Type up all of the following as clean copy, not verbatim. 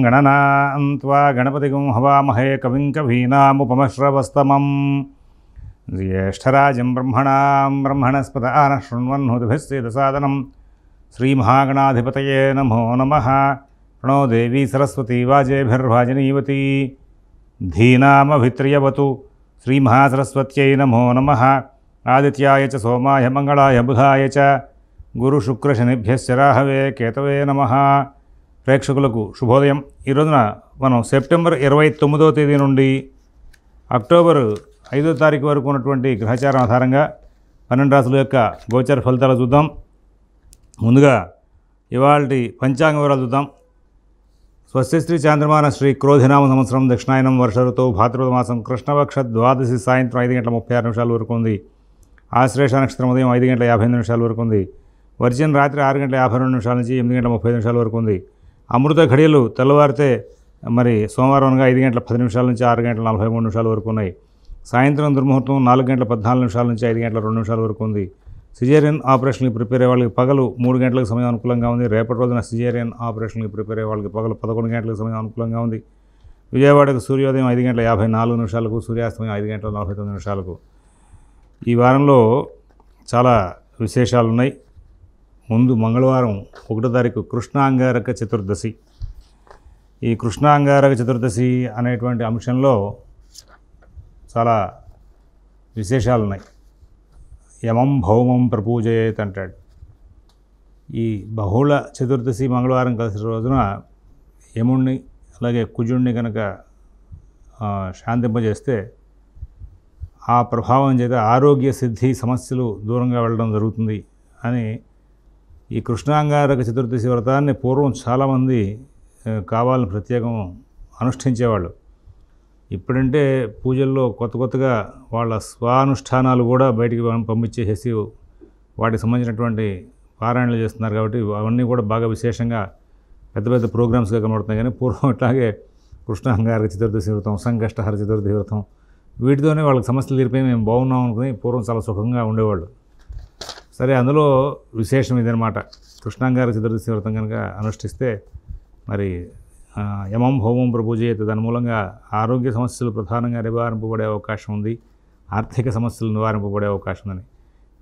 గణనాం త్వా గణపతిగం హవామహే కవిం కవీనాముపమశ్రవస్తమం జ్యేష్ఠరాజం బ్రహ్మణస్పత ఆనః శృణ్వన్నోతిభిస్సేదసాదనం శ్రీమహాగణాధిపతయే నమో నమః. ప్రణో దేవీ సరస్వతీ వాజేభిర్వాజనీవతి ధీనామభిత్రియవతు. శ్రీమహాసరస్వత్యై నమో నమః. ఆదిత్యాయ చ సోమాయ మంగళాయ బుధాయ చ గురుశుక్రశనిభ్యశ్చ రాహవే కేతవే నమః. ప్రేక్షకులకు శుభోదయం. ఈ రోజున మనం సెప్టెంబర్ 29వ తేదీ నుండి అక్టోబర్ 5వ తారీఖు వరకు ఉన్నటువంటి గ్రహచారం ఆధారంగా 12 రాశుల యొక్క గోచర ఫలితాలు చూద్దాం. ముందుగా ఇవాల్టి పంచాంగ వివరాలు చూద్దాం. స్వస్తిశ్రీ చాంద్రమాన శ్రీ క్రోధినామ సంవత్సరం దక్షిణాయనం వర్ష ఋతువు భాద్రపద మాసం కృష్ణపక్ష ద్వాదశి సాయంత్రం 5 గంటల 36 వరకు ఉంది. ఆశ్లేష నక్షత్రం ఉదయం 5 గంటల 58 వరకు ఉంది. వర్జన్ రాత్రి 6 గంటల 52 నుంచి 8 గంటల 35 వరకు ఉంది. అమృత ఘడియలు తెల్లవారితే మరి సోమవారం అనగా 5 గంటల 10 నుంచి 6 గంటల 43 వరకు ఉన్నాయి. సాయంత్రం దుర్ముహూర్తం 4 గంటల 14 నుంచి 5 గంటల 2 వరకు ఉంది. సిజేరియన్ ఆపరేషన్కి ప్రిపేర్ అయ్యే వాళ్ళకి పగలు 3 గంటలకు సమయం అనుకూలంగా ఉంది. రేపటి రోజున సిజేరియన్ ఆపరేషన్కి ప్రిపేర్ అయ్యే వాళ్ళకి పగలు 11 గంటలకు సమయం అనుకూలంగా ఉంది. విజయవాడకు సూర్యోదయం 5 గంటల 54 సూర్యాస్తమయం 5 గంటల 49 ఈ వారంలో చాలా విశేషాలు ఉన్నాయి. ముందు మంగళవారం 1వ తారీఖు కృష్ణాంగారక చతుర్దశి. ఈ కృష్ణాంగారక చతుర్దశి అనేటువంటి అంశంలో చాలా విశేషాలు ఉన్నాయి. యమం భౌమం ప్రపూజయేత్ అంటాడు. ఈ బహుళ చతుర్దశి మంగళవారం కలిసిన రోజున యముణ్ణి అలాగే కుజుణ్ణి కనుక శాంతింపజేస్తే ఆ ప్రభావం చేత ఆరోగ్య సిద్ధి సమస్యలు దూరంగా వెళ్ళడం జరుగుతుంది అని ఈ కృష్ణాంగారక చతుర్దశి వ్రతాన్ని పూర్వం చాలామంది కావాలని ప్రత్యేకం అనుష్ఠించేవాళ్ళు. ఇప్పుడంటే పూజల్లో కొత్తగా వాళ్ళ స్వానుష్ఠానాలు కూడా బయటికి పంపించేసేసి వాటికి సంబంధించినటువంటి పారాయణలు చేస్తున్నారు. కాబట్టి అవన్నీ కూడా బాగా విశేషంగా పెద్ద ప్రోగ్రామ్స్గా కనబడుతున్నాయి. కానీ పూర్వం అట్లాగే కృష్ణాంగారక చతుర్దశి వ్రతం, సంకష్టహర చతుర్దశి వ్రతం వీటితోనే వాళ్ళకి సమస్యలు తీరిపోయి మేము బాగున్నాం అనుకుని పూర్వం చాలా సుఖంగా ఉండేవాళ్ళు. సరే, అందులో విశేషం ఇదనమాట. కృష్ణాంగారక చతుర్దశి వ్రతం కనుక అనుష్ఠిస్తే మరి యమం భౌమం ప్రపూజయేత్ దాని మూలంగా ఆరోగ్య సమస్యలు ప్రధానంగా నివారింపబడే అవకాశం ఉంది. ఆర్థిక సమస్యలు నివారింపబడే అవకాశం ఉందని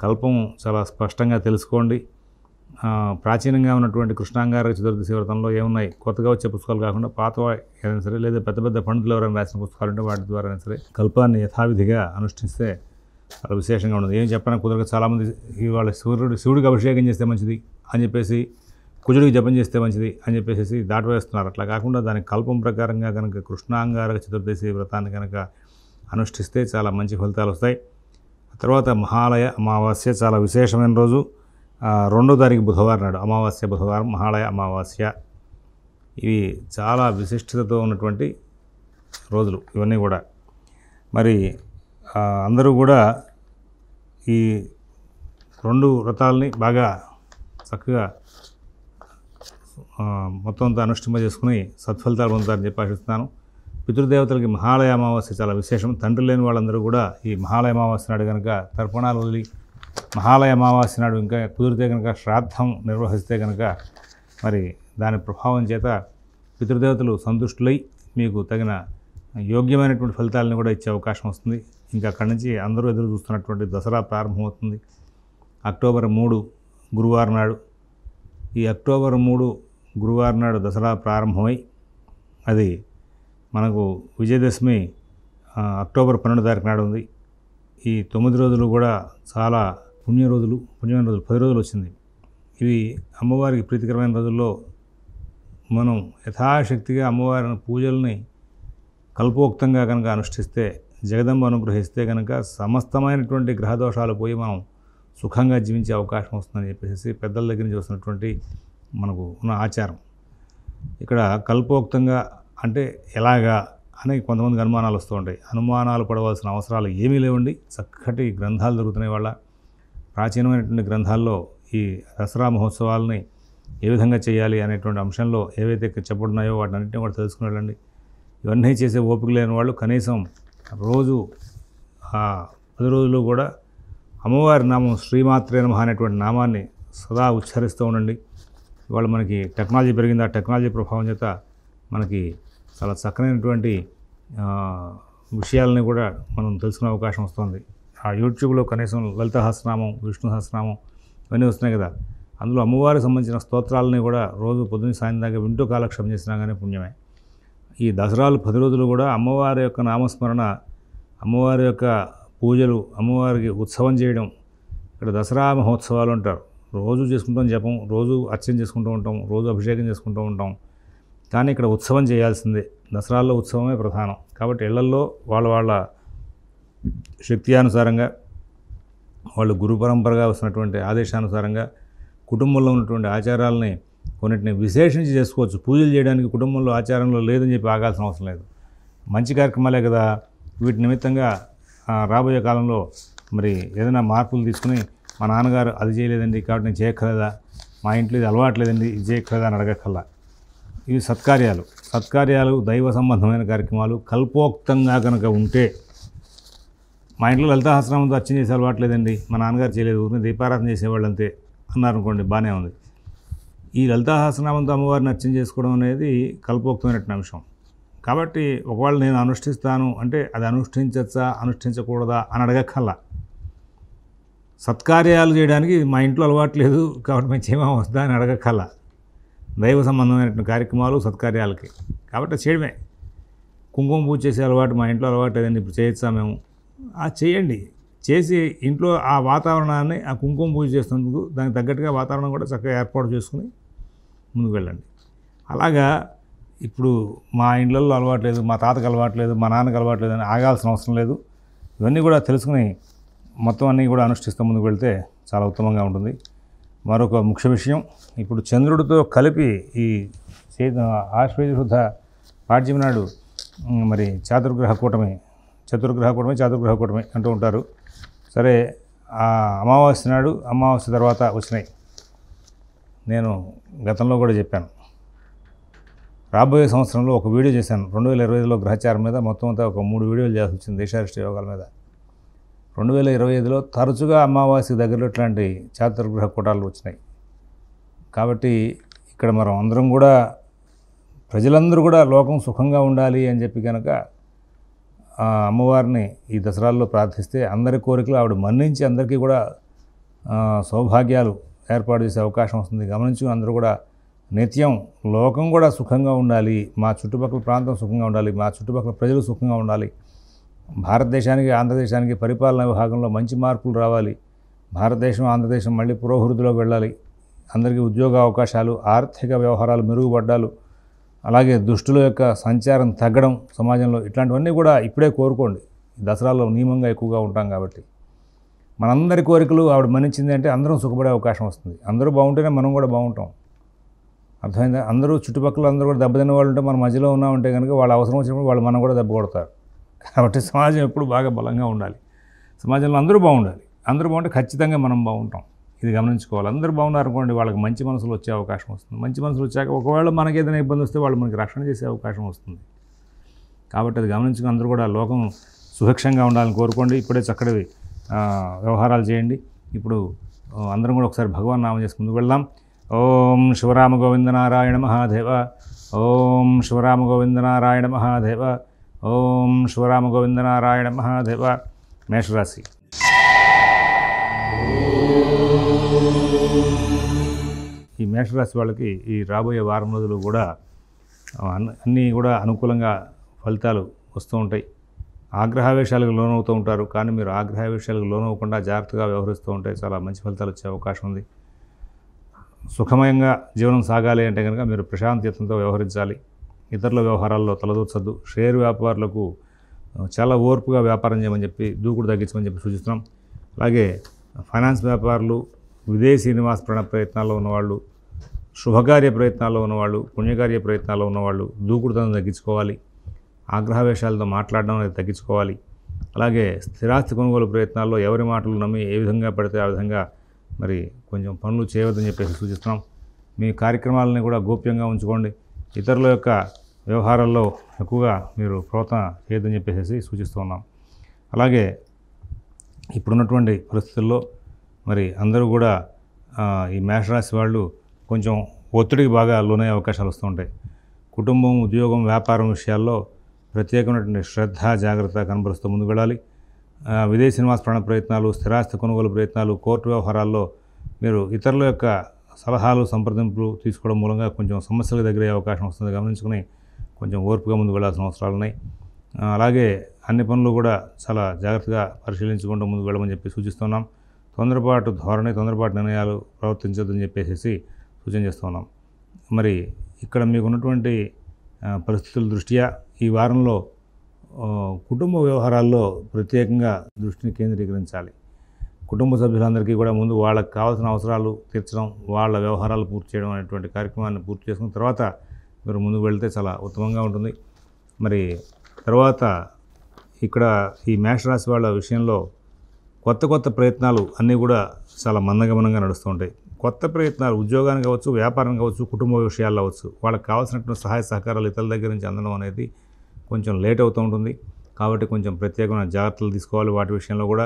కల్పం చాలా స్పష్టంగా తెలుసుకోండి. ప్రాచీనంగా ఉన్నటువంటి కృష్ణాంగారక చతుర్దశి వ్రతంలో ఏమున్నాయి, కొత్తగా వచ్చే పుస్తకాలు కాకుండా పాత ఏదైనా సరే లేదా పెద్ద పండితులు ఎవరైనా రాసిన పుస్తకాలు ఉంటే వాటి ద్వారా అయినా సరే కల్పాన్ని యథావిధిగా అనుష్ఠిస్తే చాలా విశేషంగా ఉండదు. ఏం చెప్పడానికి కుదరక చాలామంది ఇవాళ శివుడికి అభిషేకం చేస్తే మంచిది అని చెప్పేసి, కుజుడికి జపం చేస్తే మంచిది అని చెప్పేసి దాటవేస్తున్నారు. అట్లా కాకుండా దానికి కల్పం ప్రకారంగా కనుక కృష్ణాంగారక చతుర్దశి వ్రతాన్ని కనుక అనుష్ఠిస్తే చాలా మంచి ఫలితాలు వస్తాయి. తర్వాత మహాలయ అమావాస్య చాలా విశేషమైన రోజు. 2వ తారీఖు బుధవారం నాడు అమావాస్య, బుధవారం మహాలయ అమావాస్య. ఇవి చాలా విశిష్టతతో ఉన్నటువంటి రోజులు ఇవన్నీ కూడా. మరి అందరూ కూడా ఈ 2 వ్రతాలని బాగా చక్కగా మొత్తం అంతా అనుష్ఠింపజేసుకుని సత్ఫలితాలు పొందుతారని చెప్పి ఆశిస్తున్నాను. పితృదేవతలకి మహాలయ అమావాస్య చాలా విశేషం. తండ్రి లేని వాళ్ళందరూ కూడా ఈ మహాలయ అమావాస్య నాడు కనుక తర్పణాలు వదిలి మహాలయ అమావాస్య నాడు ఇంకా కుదిరితే కనుక శ్రాద్ధం నిర్వహిస్తే కనుక మరి దాని ప్రభావం చేత పితృదేవతలు సంతుష్టులై మీకు తగిన యోగ్యమైనటువంటి ఫలితాలను కూడా ఇచ్చే అవకాశం వస్తుంది. ఇంకా అక్కడి నుంచి అందరూ ఎదురు చూస్తున్నటువంటి దసరా ప్రారంభమవుతుంది అక్టోబర్ 3 గురువారం నాడు. ఈ అక్టోబర్ 3 గురువారం నాడు దసరా ప్రారంభమై అది మనకు విజయదశమి అక్టోబర్ 12 తారీఖు నాడు ఉంది. ఈ 9 రోజులు కూడా చాలా పుణ్యమైన రోజులు 10 రోజులు వచ్చింది. ఇవి అమ్మవారికి ప్రీతికరమైన రోజుల్లో మనం యథాశక్తిగా అమ్మవారి పూజల్ని కల్పోక్తంగా కనుక అనుష్ఠిస్తే, జగదంబ అనుగ్రహిస్తే కనుక సమస్తమైనటువంటి గ్రహదోషాలు పోయి మనం సుఖంగా జీవించే అవకాశం వస్తుందని చెప్పేసి పెద్దల దగ్గర నుంచి వస్తున్నటువంటి మనకు ఉన్న ఆచారం. ఇక్కడ కల్పోక్తంగా అంటే ఎలాగా అని కొంతమందికి అనుమానాలు వస్తూ ఉంటాయి. అనుమానాలు పడవలసిన అవసరాలు ఏమీ లేవండి. చక్కటి గ్రంథాలు దొరుకుతున్నాయి. వాళ్ళ ప్రాచీనమైనటువంటి గ్రంథాల్లో ఈ దసరా మహోత్సవాలని ఏ విధంగా చేయాలి అనేటువంటి అంశంలో ఏవైతే చెప్పబడున్నాయో వాటిని అన్నింటినీ కూడా తెలుసుకుని వెళ్ళండి. ఇవన్నీ చేసే ఓపిక లేని వాళ్ళు కనీసం రోజు 10 రోజులు కూడా అమ్మవారి నామం శ్రీమాత్రే నమః అనేటువంటి నామాన్ని సదా ఉచ్చరిస్తూ ఉండండి. ఇవాళ మనకి టెక్నాలజీ పెరిగింది. ఆ టెక్నాలజీ ప్రభావం చేత మనకి చాలా చక్కనైనటువంటి విషయాలని కూడా మనం తెలుసుకునే అవకాశం వస్తుంది. ఆ యూట్యూబ్లో కనీసం లలిత సహస్రనామం, విష్ణు సహస్రనామం ఇవన్నీ వస్తున్నాయి కదా, అందులో అమ్మవారికి సంబంధించిన స్తోత్రాలని కూడా రోజు పొద్దున్న సాయం దాకా వింటూ కాలక్షేపం చేసినా కానీ పుణ్యమే. ఈ దసరాలు 10 రోజులు కూడా అమ్మవారి యొక్క నామస్మరణ, అమ్మవారి యొక్క పూజలు, అమ్మవారికి ఉత్సవం చేయడం. ఇక్కడ దసరా మహోత్సవాలు అంటారు. రోజు చేసుకుంటాం జపం, రోజు అర్చన చేసుకుంటూ ఉంటాం, రోజు అభిషేకం చేసుకుంటూ ఉంటాం. కానీ ఇక్కడ ఉత్సవం చేయాల్సిందే. దసరాల్లో ఉత్సవమే ప్రధానం. కాబట్టి ఇళ్లల్లో వాళ్ళ శక్త్యానుసారంగా, వాళ్ళు గురు పరంపరగా వస్తున్నటువంటి ఆదేశానుసారంగా కుటుంబంలో ఉన్నటువంటి ఆచారాలని కొన్నిటిని విశేషించి చేసుకోవచ్చు. పూజలు చేయడానికి కుటుంబంలో ఆచారంలో లేదని చెప్పి ఆగాల్సిన అవసరం లేదు. మంచి కార్యక్రమాలే కదా. వీటి నిమిత్తంగా రాబోయే కాలంలో మరి ఏదైనా మార్పులు తీసుకుని, మా నాన్నగారు అది చేయలేదండి కాబట్టి నేను చేయక్కర్లేదా, మా ఇంట్లో ఇది అలవాట్లేదండి ఇది చేయక్కర్లేదా అని అడగక్కర్లా. ఇవి సత్కార్యాలు దైవ సంబంధమైన కార్యక్రమాలు కల్పోక్తంగా కనుక ఉంటే, మా ఇంట్లో లలిత సహస్రనామంతో అర్చన చేసే అలవాట్లేదండి, మా నాన్నగారు చేయలేదు, ఊరిని దీపారాధన చేసేవాళ్ళు అంతే అన్నారనుకోండి, బాగానే ఉంది. ఈ లలిత సహస్రనామంతో అమ్మవారిని అర్చన చేసుకోవడం అనేది కల్పోక్తమైనటువంటి అంశం. కాబట్టి ఒకవేళ నేను అనుష్ఠిస్తాను అంటే అది అనుష్ఠించచ్చా అనుష్ఠించకూడదా అని అడగక్కర్లా. సత్కార్యాలు చేయడానికి మా ఇంట్లో అలవాటు లేదు కాబట్టి మేము చేయమా వద్దా అని అడగక్కర్లా. దైవ సంబంధమైనటువంటి కార్యక్రమాలు సత్కార్యాలకి కాబట్టి చేయడమే. కుంకుమ పూజ చేసే అలవాటు మా ఇంట్లో అలవాటు లేదండి, ఇప్పుడు చేయొచ్చా మేము, చేయండి. చేసి ఇంట్లో ఆ వాతావరణాన్ని, ఆ కుంకుమ పూజ చేస్తున్నందుకు దానికి తగ్గట్టుగా వాతావరణం కూడా చక్కగా ఏర్పాటు చేసుకుని ముందుకు వెళ్ళండి. అలాగా ఇప్పుడు మా ఇండ్లలో అలవాట్లేదు, మా తాతకు అలవాట్లేదు, మా నాన్నకు అలవాట్లేదు అని ఆగాల్సిన అవసరం లేదు. ఇవన్నీ కూడా తెలుసుకుని మొత్తం అన్నీ కూడా అనుష్ఠిస్తూ ముందుకు వెళ్తే చాలా ఉత్తమంగా ఉంటుంది. మరొక ముఖ్య విషయం, ఇప్పుడు చంద్రుడితో కలిపి ఈ ఆశ్వేజ శుద్ధ పాడ్యమి నాడు మరి చతుర్గ్రహ కూటమి అంటూ ఉంటారు. సరే, ఆ అమావాస్య నాడు, అమావాస్య తర్వాత వచ్చినాయి. నేను గతంలో కూడా చెప్పాను, రాబోయే సంవత్సరంలో ఒక వీడియో చేశాను. 2025లో గ్రహచారం మీద మొత్తం అంతా ఒక 3 వీడియోలు చేయాల్సి వచ్చింది దేశారిష్ట యోగాల మీద. 2025లో తరచుగా అమావాస్య దగ్గరలో ఇట్లాంటి చతుర్గ్రహ కూటాలు వచ్చినాయి. కాబట్టి ఇక్కడ మనం అందరం కూడా, ప్రజలందరూ కూడా లోకం సుఖంగా ఉండాలి అని చెప్పి కనుక అమ్మవారిని ఈ దసరాల్లో ప్రార్థిస్తే అందరి కోరికలు ఆవిడ మన్నించి అందరికీ కూడా సౌభాగ్యాలు ఏర్పాటు చేసే అవకాశం వస్తుంది. గమనించి అందరూ కూడా నిత్యం లోకం కూడా సుఖంగా ఉండాలి, మా చుట్టుపక్కల ప్రాంతం సుఖంగా ఉండాలి, మా చుట్టుపక్కల ప్రజలు సుఖంగా ఉండాలి, భారతదేశానికి ఆంధ్రదేశానికి పరిపాలనా విభాగంలో మంచి మార్పులు రావాలి, భారతదేశం ఆంధ్రదేశం మళ్ళీ పురోభివృద్ధిలోకి వెళ్ళాలి, అందరికీ ఉద్యోగ అవకాశాలు, ఆర్థిక వ్యవహారాలు మెరుగుపడ్డాలు, అలాగే దుష్టుల యొక్క సంచారం తగ్గడం సమాజంలో, ఇట్లాంటివన్నీ కూడా ఇప్పుడే కోరుకోండి. దసరాలో నియమంగా ఎక్కువగా ఉంటాం కాబట్టి మనందరి కోరికలు ఆవిడ మన్నించింది అంటే అందరం సుఖపడే అవకాశం వస్తుంది. అందరూ బాగుంటేనే మనం కూడా బాగుంటాం. అర్థమైందా? అందరూ చుట్టుపక్కల అందరూ కూడా దెబ్బతిన్న వాళ్ళు ఉంటే మన మధ్యలో ఉన్నామంటే కనుక వాళ్ళు అవసరం వచ్చినప్పుడు వాళ్ళు మనం కూడా దెబ్బ కొడతారు. కాబట్టి సమాజం ఎప్పుడు బాగా బలంగా ఉండాలి, సమాజంలో అందరూ బాగుండాలి. అందరూ బాగుంటే ఖచ్చితంగా మనం బాగుంటాం. ఇది గమనించుకోవాలి. అందరూ బాగున్నారు అనుకోండి, వాళ్ళకి మంచి మనసులు వచ్చే అవకాశం వస్తుంది. మంచి మనసులు వచ్చాక ఒకవేళ మనకి ఏదైనా ఇబ్బంది వస్తే వాళ్ళు మనకి రక్షణ చేసే అవకాశం వస్తుంది. కాబట్టి అది గమనించుకుని అందరూ కూడా లోకం సుభిక్షంగా ఉండాలని కోరుకోండి. ఇప్పుడే చక్కటి వ్యవహారాలు చేయండి. ఇప్పుడు అందరం కూడా ఒకసారి భగవాన్ నామం చేసి ముందుకు వెళ్దాం. ఓం శివరామ గోవింద నారాయణ మహాదేవ, ఓం శివరామ గోవింద నారాయణ మహాదేవ, ఓం శివరామ గోవింద నారాయణ మహాదేవ. మేషరాశి. ఈ మేషరాశి వాళ్ళకి ఈ రాబోయే వారం రోజులు కూడా అన్నీ కూడా అనుకూలంగా ఫలితాలు వస్తూ ఉంటాయి. ఆగ్రహావేశాలకు లోనవుతూ ఉంటారు, కానీ మీరు ఆగ్రహావేశాలకు లోనవ్వకుండా జాగ్రత్తగా వ్యవహరిస్తూ ఉంటే చాలా మంచి ఫలితాలు వచ్చే అవకాశం ఉంది. సుఖమయంగా జీవనం సాగాలి అంటే కనుక మీరు ప్రశాంతతంతో వ్యవహరించాలి. ఇతరుల వ్యవహారాల్లో తలదూర్చొద్దు. షేర్ వ్యాపారులకు చాలా ఓర్పుగా వ్యాపారం చేయమని చెప్పి, దూకుడు తగ్గించమని చెప్పి సూచిస్తున్నాం. అలాగే ఫైనాన్స్ వ్యాపారులు, విదేశీ నివాస ప్రయత్నాల్లో ఉన్నవాళ్ళు, శుభకార్య ప్రయత్నాల్లో ఉన్నవాళ్ళు, పుణ్యకార్య ప్రయత్నాల్లో ఉన్నవాళ్ళు దూకుడుతనం తగ్గించుకోవాలి. ఆగ్రహవేశాలతో మాట్లాడడం అనేది తగ్గించుకోవాలి. అలాగే స్థిరాస్తి కొనుగోలు ప్రయత్నాల్లో ఎవరి మాటలు నమ్మి ఏ విధంగా పడితే ఆ విధంగా మరి కొంచెం పనులు చేయవద్దని చెప్పేసి సూచిస్తున్నాం. మీ కార్యక్రమాలని కూడా గోప్యంగా ఉంచుకోండి. ఇతరుల యొక్క వ్యవహారాల్లో ఎక్కువగా మీరు ప్రోత్సాహం చేయొద్దని చెప్పేసి సూచిస్తూ ఉన్నాం. అలాగే ఇప్పుడున్నటువంటి పరిస్థితుల్లో మరి అందరూ కూడా ఈ మేషరాశి వాళ్ళు కొంచెం ఒత్తిడికి బాగా లోనయ్యే అవకాశాలు వస్తూ ఉంటాయి. కుటుంబం, ఉద్యోగం, వ్యాపారం విషయాల్లో ప్రత్యేకమైనటువంటి శ్రద్ధ, జాగ్రత్త కనబరుస్తూ ముందుకు వెళ్ళాలి. విదేశీ నివాస ప్రయత్నాలు, స్థిరాస్తి కొనుగోలు ప్రయత్నాలు, కోర్టు వ్యవహారాల్లో మీరు ఇతరుల యొక్క సలహాలు, సంప్రదింపులు తీసుకోవడం మూలంగా కొంచెం సమస్యలకు దగ్గరయ్యే అవకాశం వస్తుంది. గమనించుకుని కొంచెం ఓర్పుగా ముందుకు వెళ్ళాల్సిన అవసరాలు ఉన్నాయి. అలాగే అన్ని పనులు కూడా చాలా జాగ్రత్తగా పరిశీలించుకుంటూ ముందుకు వెళ్ళమని చెప్పి సూచిస్తున్నాం. తొందరపాటు ధోరణి, తొందరపాటు నిర్ణయాలు ప్రవర్తించొద్దని చెప్పేసి సూచన చేస్తున్నాం. మరి ఇక్కడ మీకు ఉన్నటువంటి పరిస్థితుల దృష్ట్యా ఈ వారంలో కుటుంబ వ్యవహారాల్లో ప్రత్యేకంగా దృష్టిని కేంద్రీకరించాలి. కుటుంబ సభ్యులందరికీ కూడా ముందు వాళ్ళకి కావాల్సిన అవసరాలు తీర్చడం, వాళ్ళ వ్యవహారాలు పూర్తి చేయడం అనేటువంటి కార్యక్రమాన్ని పూర్తి చేసుకున్న తర్వాత మీరు ముందుకు వెళ్తే చాలా ఉత్తమంగా ఉంటుంది. మరి తర్వాత ఇక్కడ ఈ మేషరాశి వాళ్ళ విషయంలో కొత్త ప్రయత్నాలు అన్నీ కూడా చాలా మందగమనంగా నడుస్తూ ఉంటాయి. కొత్త ప్రయత్నాలు ఉద్యోగానికి కావచ్చు, వ్యాపారం కావచ్చు, కుటుంబ విషయాల్లో అవ్వచ్చు, వాళ్ళకి కావాల్సినటువంటి సహాయ సహకారాలు ఇతరుల దగ్గర నుంచి అందడం అనేది కొంచెం లేట్ అవుతూ ఉంటుంది. కాబట్టి కొంచెం ప్రత్యేకమైన జాగ్రత్తలు తీసుకోవాలి వాటి విషయంలో కూడా.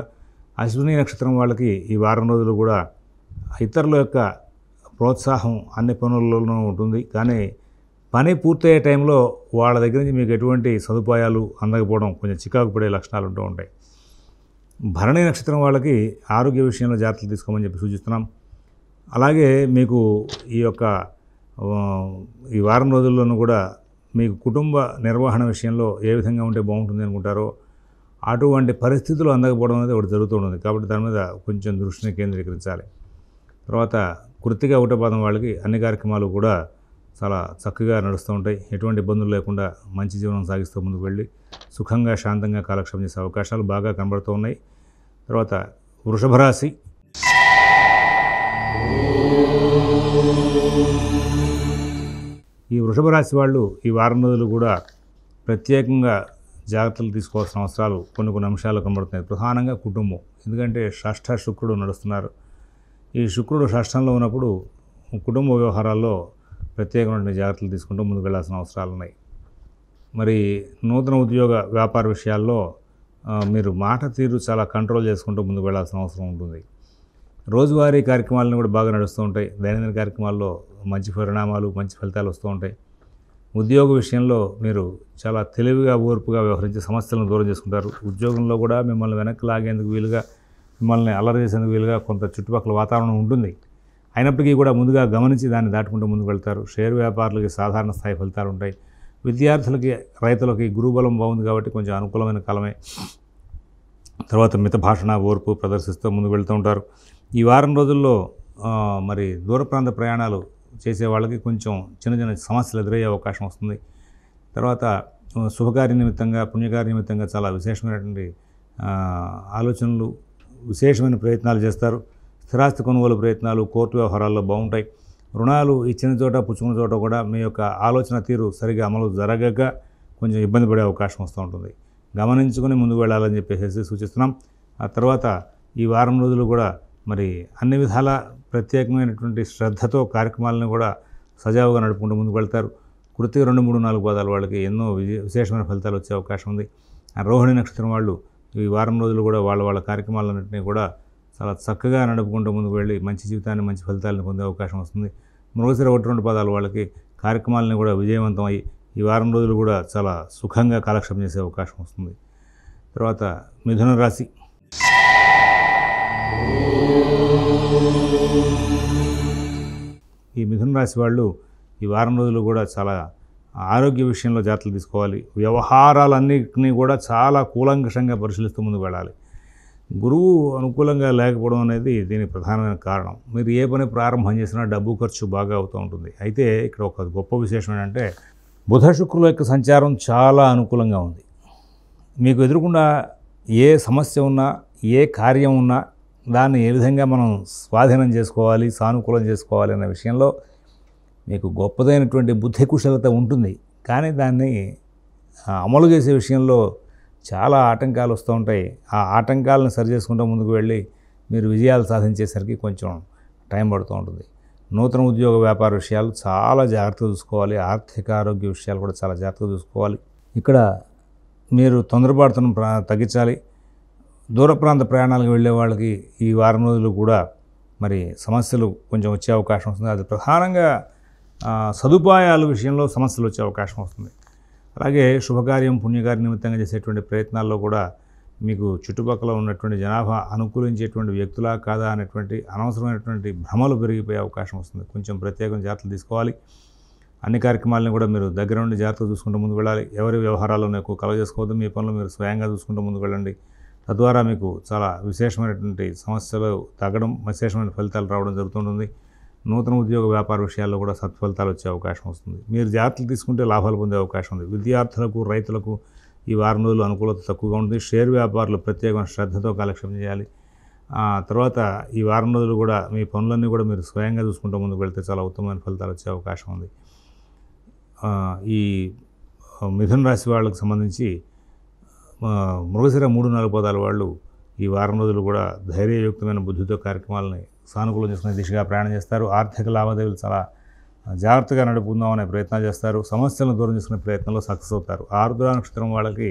అశ్విని నక్షత్రం వాళ్ళకి ఈ వారం రోజులు కూడా ఇతరుల యొక్క ప్రోత్సాహం అన్ని పనుల్లోనూ ఉంటుంది. కానీ పని పూర్తయ్యే టైంలో వాళ్ళ దగ్గర నుంచి మీకు ఎటువంటి సదుపాయాలు అందకపోవడం, కొంచెం చికాకు పడే లక్షణాలు ఉంటూ ఉంటాయి. భరణి నక్షత్రం వాళ్ళకి ఆరోగ్య విషయంలో జాగ్రత్తలు తీసుకోమని చెప్పి సూచిస్తున్నాం. అలాగే మీకు ఈ వారం రోజుల్లోనూ కూడా మీకు కుటుంబ నిర్వహణ విషయంలో ఏ విధంగా ఉంటే బాగుంటుంది అనుకుంటారో అటువంటి పరిస్థితులు అందకపోవడం అనేది ఒకటి జరుగుతూ ఉంటుంది. కాబట్టి దాని మీద కొంచెం దృష్టిని కేంద్రీకరించాలి. తర్వాత కృత్తిక ఒకటో పాదం వాళ్ళకి అన్ని కార్యక్రమాలు కూడా చాలా చక్కగా నడుస్తూ ఉంటాయి. ఎటువంటి ఇబ్బందులు లేకుండా మంచి జీవనం సాగిస్తూ ముందుకు వెళ్ళి సుఖంగా, శాంతంగా కాలక్షేపం చేసే అవకాశాలు బాగా కనబడుతూ ఉన్నాయి. తర్వాత వృషభ రాశి. ఈ వృషభ రాశి వాళ్ళు ఈ వారం రోజులు కూడా ప్రత్యేకంగా జాగ్రత్తలు తీసుకోవాల్సిన అవసరాలు కొన్ని అంశాలు కనబడుతున్నాయి. ప్రధానంగా కుటుంబం. ఎందుకంటే షష్ఠ శుక్రుడు నడుస్తున్నారు. ఈ శుక్రుడు షష్ఠంలో ఉన్నప్పుడు కుటుంబ వ్యవహారాల్లో ప్రత్యేకమైన జాగ్రత్తలు తీసుకుంటూ ముందుకు వెళ్ళాల్సిన అవసరాలు ఉన్నాయి. మరి నూతన ఉద్యోగ వ్యాపార విషయాల్లో మీరు మాట తీరు చాలా కంట్రోల్ చేసుకుంటూ ముందుకు వెళ్ళాల్సిన అవసరం ఉంటుంది. రోజువారీ కార్యక్రమాలను కూడా బాగా నడుస్తూ ఉంటాయి. దైనందిన కార్యక్రమాల్లో మంచి పరిణామాలు, మంచి ఫలితాలు వస్తూ ఉంటాయి. ఉద్యోగ విషయంలో మీరు చాలా తెలివిగా, ఓర్పుగా వ్యవహరించి సమస్యలను దూరం చేసుకుంటారు. ఉద్యోగంలో కూడా మిమ్మల్ని వెనక్కి లాగేందుకు వీలుగా, మిమ్మల్ని అల్లరి చేసేందుకు వీలుగా కొంత చుట్టుపక్కల వాతావరణం ఉంటుంది. అయినప్పటికీ కూడా ముందుగా గమనించి దాన్ని దాటుకుంటూ ముందుకు వెళ్తారు. షేర్ వ్యాపారులకి సాధారణ స్థాయి ఫలితాలు ఉంటాయి. విద్యార్థులకి, రైతులకి గురుబలం బాగుంది కాబట్టి కొంచెం అనుకూలమైన కాలమే. తర్వాత మిత భాషణ, ఓర్పు ప్రదర్శిస్తూ ముందుకు వెళ్తూ ఉంటారు. ఈ వారం రోజుల్లో మరి దూర ప్రాంత ప్రయాణాలు చేసే వాళ్ళకి కొంచెం చిన్న సమస్యలు ఎదురయ్యే అవకాశం వస్తుంది. తర్వాత శుభకార్య నిమిత్తంగా, పుణ్యకార్య నిమిత్తంగా చాలా విశేషమైనటువంటి ఆలోచనలు, విశేషమైన ప్రయత్నాలు చేస్తారు. స్థిరాస్తి కొనుగోలు ప్రయత్నాలు, కోర్టు వ్యవహారాల్లో బాగుంటాయి. రుణాలు ఇచ్చిన చోట, పుచ్చుకున్న చోట కూడా మీ యొక్క ఆలోచన తీరు సరిగా అమలు జరగక కొంచెం ఇబ్బంది పడే అవకాశం వస్తూ ఉంటుంది. గమనించుకొని ముందుకు వెళ్ళాలని చెప్పేసి సూచిస్తున్నాం. ఆ తర్వాత ఈ వారం రోజులు కూడా మరి అన్ని విధాల ప్రత్యేకమైనటువంటి శ్రద్ధతో కార్యక్రమాలను కూడా సజావుగా నడుపుకుంటూ ముందుకు వెళ్తారు. కృతిక 2, 3, 4 పాదాల వాళ్ళకి ఎన్నో విశేషమైన ఫలితాలు వచ్చే అవకాశం ఉంది. రోహిణి నక్షత్రం వాళ్ళు ఈ వారం రోజులు కూడా వాళ్ళ కార్యక్రమాలన్నింటినీ కూడా చాలా చక్కగా నడుపుకుంటూ ముందుకు వెళ్ళి మంచి జీవితాన్ని, మంచి ఫలితాలను పొందే అవకాశం వస్తుంది. మృగశిర 1, 2 పాదాల వాళ్ళకి కార్యక్రమాలని కూడా విజయవంతం అయ్యి ఈ వారం రోజులు కూడా చాలా సుఖంగా కాలక్షేపం చేసే అవకాశం వస్తుంది. తర్వాత మిథున రాశి. ఈ మిథున రాశి వాళ్ళు ఈ వారం రోజులు కూడా చాలా ఆరోగ్య విషయంలో జాగ్రత్తలు తీసుకోవాలి. వ్యవహారాలన్నింటినీ కూడా చాలా కూలంకషంగా పరిశీలిస్తూ ముందుకు వెళ్ళాలి. గురువు అనుకూలంగా లేకపోవడం అనేది దీనికి ప్రధానమైన కారణం. మీరు ఏ పని ప్రారంభం చేసినా డబ్బు ఖర్చు బాగా అవుతూ ఉంటుంది. అయితే ఇక్కడ ఒక గొప్ప విశేషం ఏంటంటే బుధ శుక్రుల యొక్క సంచారం చాలా అనుకూలంగా ఉంది. మీకు ఎదురుకుండా ఏ సమస్య ఉన్నా, ఏ కార్యం ఉన్నా దాన్ని ఏ విధంగా మనం స్వాధీనం చేసుకోవాలి, సానుకూలం చేసుకోవాలి అనే విషయంలో మీకు గొప్పదైనటువంటి బుద్ధి కుశలత ఉంటుంది. కానీ దాన్ని అమలు చేసే విషయంలో చాలా ఆటంకాలు వస్తూ ఉంటాయి. ఆ ఆటంకాలను సరి చేసుకుంటూ ముందుకు వెళ్ళి మీరు విజయాలు సాధించేసరికి కొంచెం టైం పడుతూ ఉంటుంది. నూతన ఉద్యోగ వ్యాపార విషయాలు చాలా జాగ్రత్తగా చూసుకోవాలి. ఆర్థిక ఆరోగ్య విషయాలు కూడా చాలా జాగ్రత్తగా చూసుకోవాలి. ఇక్కడ మీరు తొందరపాటును తగ్గించాలి. దూర ప్రాంత ప్రయాణాలకు వెళ్ళే వాళ్ళకి ఈ వారం రోజులు కూడా మరి సమస్యలు కొంచెం వచ్చే అవకాశం వస్తుంది. అది ప్రధానంగా సదుపాయాల విషయంలో సమస్యలు వచ్చే అవకాశం వస్తుంది. అలాగే శుభకార్యం పుణ్యకార్యం నిమిత్తంగా చేసేటువంటి ప్రయత్నాల్లో కూడా మీకు చుట్టుపక్కల ఉన్నటువంటి జనాభా అనుకూలించేటువంటి వ్యక్తులా కాదా అనేటువంటి అనవసరమైనటువంటి భ్రమలు పెరిగిపోయే అవకాశం వస్తుంది. కొంచెం ప్రత్యేకమైన జాగ్రత్తలు తీసుకోవాలి. అన్ని కార్యక్రమాలను కూడా మీరు దగ్గర నుండి జాగ్రత్తగా చూసుకుంటూ ముందుకు వెళ్ళాలి. ఎవరి వ్యవహారాలను ఎక్కువ కలగజేసుకోవద్దు. మీ పనులు మీరు స్వయంగా చూసుకుంటూ ముందుకు వెళ్ళండి. తద్వారా మీకు చాలా విశేషమైనటువంటి సమస్యలు తగ్గడం, విశేషమైన ఫలితాలు రావడం జరుగుతుంటుంది. నూతన ఉద్యోగ వ్యాపార విషయాల్లో కూడా సత్ఫలితాలు వచ్చే అవకాశం వస్తుంది. మీరు జాగ్రత్తలు తీసుకుంటే లాభాలు పొందే అవకాశం ఉంది. విద్యార్థులకు, రైతులకు ఈ వారం రోజులు అనుకూలత తక్కువగా ఉంటుంది. షేర్ వ్యాపారులు ప్రత్యేకమైన శ్రద్ధతో కాలక్షేపం చేయాలి. తర్వాత ఈ వారం రోజులు కూడా మీ పనులన్నీ కూడా మీరు స్వయంగా చూసుకుంటూ ముందుకు వెళ్తే చాలా ఉత్తమమైన ఫలితాలు వచ్చే అవకాశం ఉంది. ఈ మిథున రాశి వాళ్ళకు సంబంధించి మృగశిర 3-4 పదాల వాళ్ళు ఈ వారం రోజులు కూడా ధైర్యయుక్తమైన బుద్ధితో కార్యక్రమాలని సానుకూలం చేసుకునే దిశగా ప్రయాణం చేస్తారు. ఆర్థిక లావాదేవీలు చాలా జాగ్రత్తగా నడుపుకుందామనే ప్రయత్నాలు చేస్తారు. సమస్యలను దూరం చేసుకునే ప్రయత్నంలో సక్సెస్ అవుతారు. ఆరుద్ర నక్షత్రం వాళ్ళకి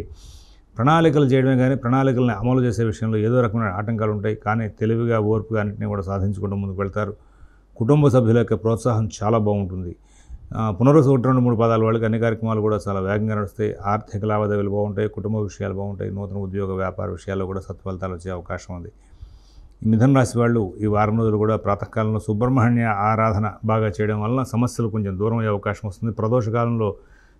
ప్రణాళికలు చేయడమే కానీ ప్రణాళికలను అమలు చేసే విషయంలో ఏదో రకమైన ఆటంకాలు ఉంటాయి. కానీ తెలివిగా, ఓర్పుగా అన్నింటినీ కూడా సాధించుకుంటూ ముందుకు వెళ్తారు. కుటుంబ సభ్యుల యొక్క ప్రోత్సాహం చాలా బాగుంటుంది. పునరుసు 1-2-3 పదాల వాళ్ళకి అన్ని కార్యక్రమాలు కూడా చాలా వేగంగా నడుస్తాయి. ఆర్థిక లావాదేవీలు బాగుంటాయి. కుటుంబ విషయాలు బాగుంటాయి. నూతన ఉద్యోగ వ్యాపార విషయాల్లో కూడా సత్ఫలితాలు వచ్చే అవకాశం ఉంది. ఈ మిథున రాశి వాళ్ళు ఈ వారం రోజులు కూడా ప్రాతకాలంలో సుబ్రహ్మణ్య ఆరాధన బాగా చేయడం వలన సమస్యలు కొంచెం దూరం అయ్యే అవకాశం వస్తుంది. ప్రదోష కాలంలో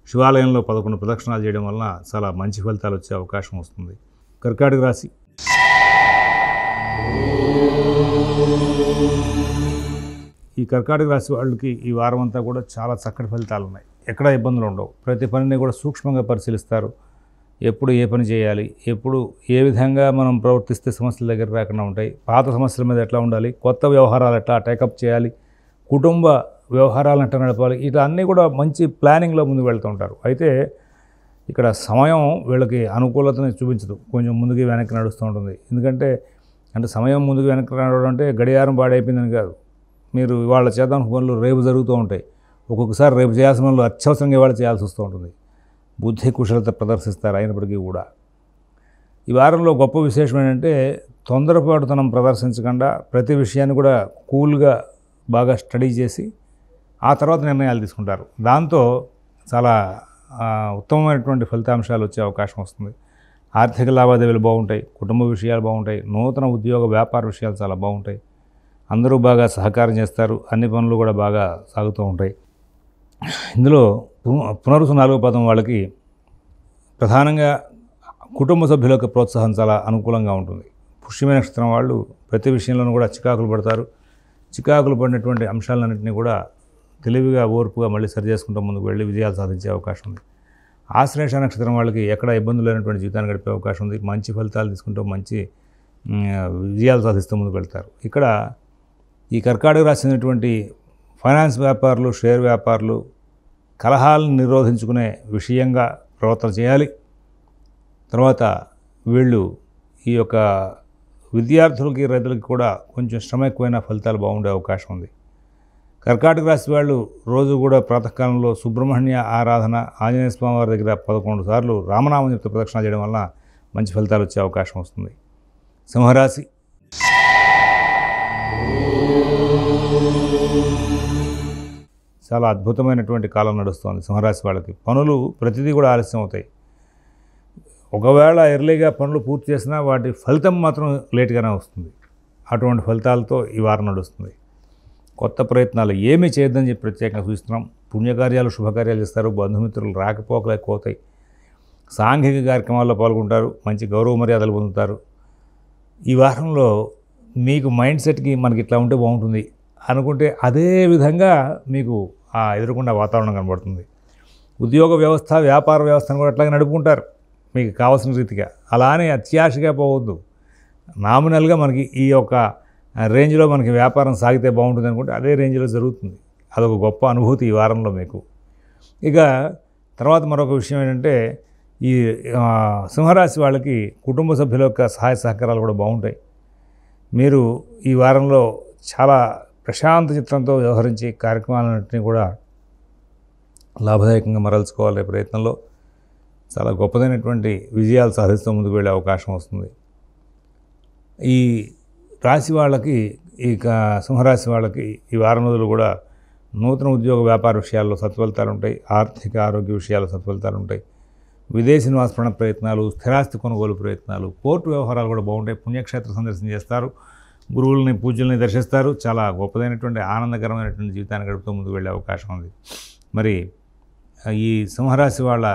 శివాలయంలో 11 ప్రదక్షిణాలు చేయడం వలన చాలా మంచి ఫలితాలు వచ్చే అవకాశం వస్తుంది. కర్కాటక రాశి ఈ కర్కాటక రాశి వాళ్ళకి ఈ వారం అంతా కూడా చాలా చక్కటి ఫలితాలు ఉన్నాయి. ఎక్కడా ఇబ్బందులు ఉండవు. ప్రతి పనిని కూడా సూక్ష్మంగా పరిశీలిస్తారు. ఎప్పుడు ఏ పని చేయాలి, ఎప్పుడు ఏ విధంగా మనం ప్రవర్తిస్తే సమస్యల దగ్గర రాకుండా ఉంటాయి, పాత సమస్యల మీద ఎట్లా ఉండాలి, కొత్త వ్యవహారాలు ఎట్లా టేకప్ చేయాలి, కుటుంబ వ్యవహారాలను ఎట్లా నడపాలి, ఇట్లా అన్నీ కూడా మంచి ప్లానింగ్లో ముందుకు వెళ్తూ ఉంటారు. అయితే ఇక్కడ సమయం వీళ్ళకి అనుకూలతని చూపించదు. కొంచెం ముందుకు వెనక్కి నడుస్తూ ఉంటుంది. ఎందుకంటే సమయం ముందుకు వెనక్కి నడవడం అంటే గడియారం పాడైపోయిందని కాదు. మీరు ఇవాళ చేద్దాం పనులు రేపు జరుగుతూ ఉంటాయి. ఒక్కొక్కసారి రేపు చేయాల్సిన పనులు అత్యవసరంగా ఇవాళ చేయాల్సి వస్తూ ఉంటుంది. బుద్ధి కుశలత ప్రదర్శిస్తారు. అయినప్పటికీ కూడా ఈ వారంలో గొప్ప విశేషం ఏంటంటే తొందరపాటుతనం ప్రదర్శించకుండా ప్రతి విషయాన్ని కూడా కూల్గా బాగా స్టడీ చేసి ఆ తర్వాత నిర్ణయాలు తీసుకుంటారు. దాంతో చాలా ఉత్తమమైనటువంటి ఫలితాంశాలు వచ్చే అవకాశం వస్తుంది. ఆర్థిక లావాదేవీలు బాగుంటాయి. కుటుంబ విషయాలు బాగుంటాయి. నూతన ఉద్యోగ వ్యాపార విషయాలు చాలా బాగుంటాయి. అందరూ బాగా సహకారం చేస్తారు. అన్ని పనులు కూడా బాగా సాగుతూ ఉంటాయి. ఇందులో పునరుసు 4వ పదం వాళ్ళకి ప్రధానంగా కుటుంబ సభ్యుల యొక్క ప్రోత్సాహం చాలా అనుకూలంగా ఉంటుంది. పుష్యమి నక్షత్రం వాళ్ళు ప్రతి విషయంలోనూ కూడా చికాకులు పడతారు. చికాకులు పడినటువంటి అంశాలన్నింటినీ కూడా తెలివిగా, ఓర్పుగా మళ్ళీ సరి చేసుకుంటూ ముందుకు వెళ్ళి విజయాలు సాధించే అవకాశం ఉంది. ఆశ్లేష నక్షత్రం వాళ్ళకి ఎక్కడ ఇబ్బందులు లేనటువంటి జీవితాన్ని గడిపే అవకాశం ఉంది. మంచి ఫలితాలు తీసుకుంటూ మంచి విజయాలు సాధిస్తూ ముందుకు వెళ్తారు. ఇక్కడ ఈ కర్కాటక రాసినటువంటి ఫైనాన్స్ వ్యాపారులు, షేర్ వ్యాపారులు కలహాలను నిరోధించుకునే విషయంగా ప్రవర్తన చేయాలి. తర్వాత వీళ్ళు ఈ యొక్క విద్యార్థులకి, రైతులకి కూడా కొంచెం శ్రమ ఎక్కువైన ఫలితాలు బాగుండే అవకాశం ఉంది. కర్కాటక రాశి వాళ్ళు రోజు కూడా ప్రాతకాలంలో సుబ్రహ్మణ్య ఆరాధన, ఆంజనేయ స్వామి వారి దగ్గర 11 సార్లు రామనామం చెప్తే ప్రదక్షిణ చేయడం వల్ల మంచి ఫలితాలు వచ్చే అవకాశం వస్తుంది. సింహరాశి చాలా అద్భుతమైనటువంటి కాలం నడుస్తుంది సింహరాశి వాళ్ళకి. పనులు ప్రతిదీ కూడా ఆలస్యం అవుతాయి. ఒకవేళ ఎర్లీగా పనులు పూర్తి చేసినా వాటి ఫలితం మాత్రం లేట్గానే వస్తుంది. అటువంటి ఫలితాలతో ఈ వారం నడుస్తుంది. కొత్త ప్రయత్నాలు ఏమీ చేయొద్దని చెప్పి ప్రత్యేకంగా సూచిస్తున్నాం. పుణ్యకార్యాలు, శుభకార్యాలు చేస్తారు. బంధుమిత్రులు రాకపోకలు ఎక్కువ అవుతాయి. సాంఘిక కార్యక్రమాల్లో పాల్గొంటారు. మంచి గౌరవ మర్యాదలు పొందుతారు. ఈ వారంలో మీకు మైండ్ సెట్కి మనకి ఇట్లా ఉంటే బాగుంటుంది అనుకుంటే అదే విధంగా మీకు ఎదురుకుండా వాతావరణం కనబడుతుంది. ఉద్యోగ వ్యవస్థ, వ్యాపార వ్యవస్థను కూడా అట్లాగే నడుపుకుంటారు మీకు కావాల్సిన రీతిగా. అలానే అత్యాశగా పోవద్దు. నామినల్గా మనకి ఈ యొక్క రేంజ్లో మనకి వ్యాపారం సాగితే బాగుంటుంది అనుకుంటే అదే రేంజ్లో జరుగుతుంది. అదొక గొప్ప అనుభూతి ఈ వారంలో మీకు. ఇక తర్వాత మరొక విషయం ఏంటంటే ఈ సింహరాశి వాళ్ళకి కుటుంబ సభ్యుల యొక్క సహాయ సహకారాలు కూడా బాగుంటాయి. మీరు ఈ వారంలో చాలా ప్రశాంత చిత్రంతో వ్యవహరించి కార్యక్రమాలన్నింటినీ కూడా లాభదాయకంగా మరల్చుకోవాలనే ప్రయత్నంలో చాలా గొప్పదైనటువంటి విజయాలు సాధిస్తూ ముందుకు వెళ్ళే అవకాశం వస్తుంది. ఈ రాశి వాళ్ళకి, ఈ సింహరాశి వాళ్ళకి ఈ వారం రోజులు కూడా నూతన ఉద్యోగ వ్యాపార విషయాల్లో సత్ఫలితాలు ఉంటాయి. ఆర్థిక ఆరోగ్య విషయాల్లో సత్ఫలితాలు ఉంటాయి. విదేశీ నివాస ప్రయత్నాలు, స్థిరాస్తి కొనుగోలు ప్రయత్నాలు, కోర్టు వ్యవహారాలు కూడా బాగుంటాయి. పుణ్యక్షేత్ర సందర్శన చేస్తారు, గురువుల్ని పూజల్ని దర్శిస్తారు. చాలా గొప్పదైనటువంటి ఆనందకరమైనటువంటి జీవితాన్ని గడుపుతూ ముందుకు వెళ్ళే అవకాశం ఉంది. మరి ఈ సింహరాశి వాళ్ళ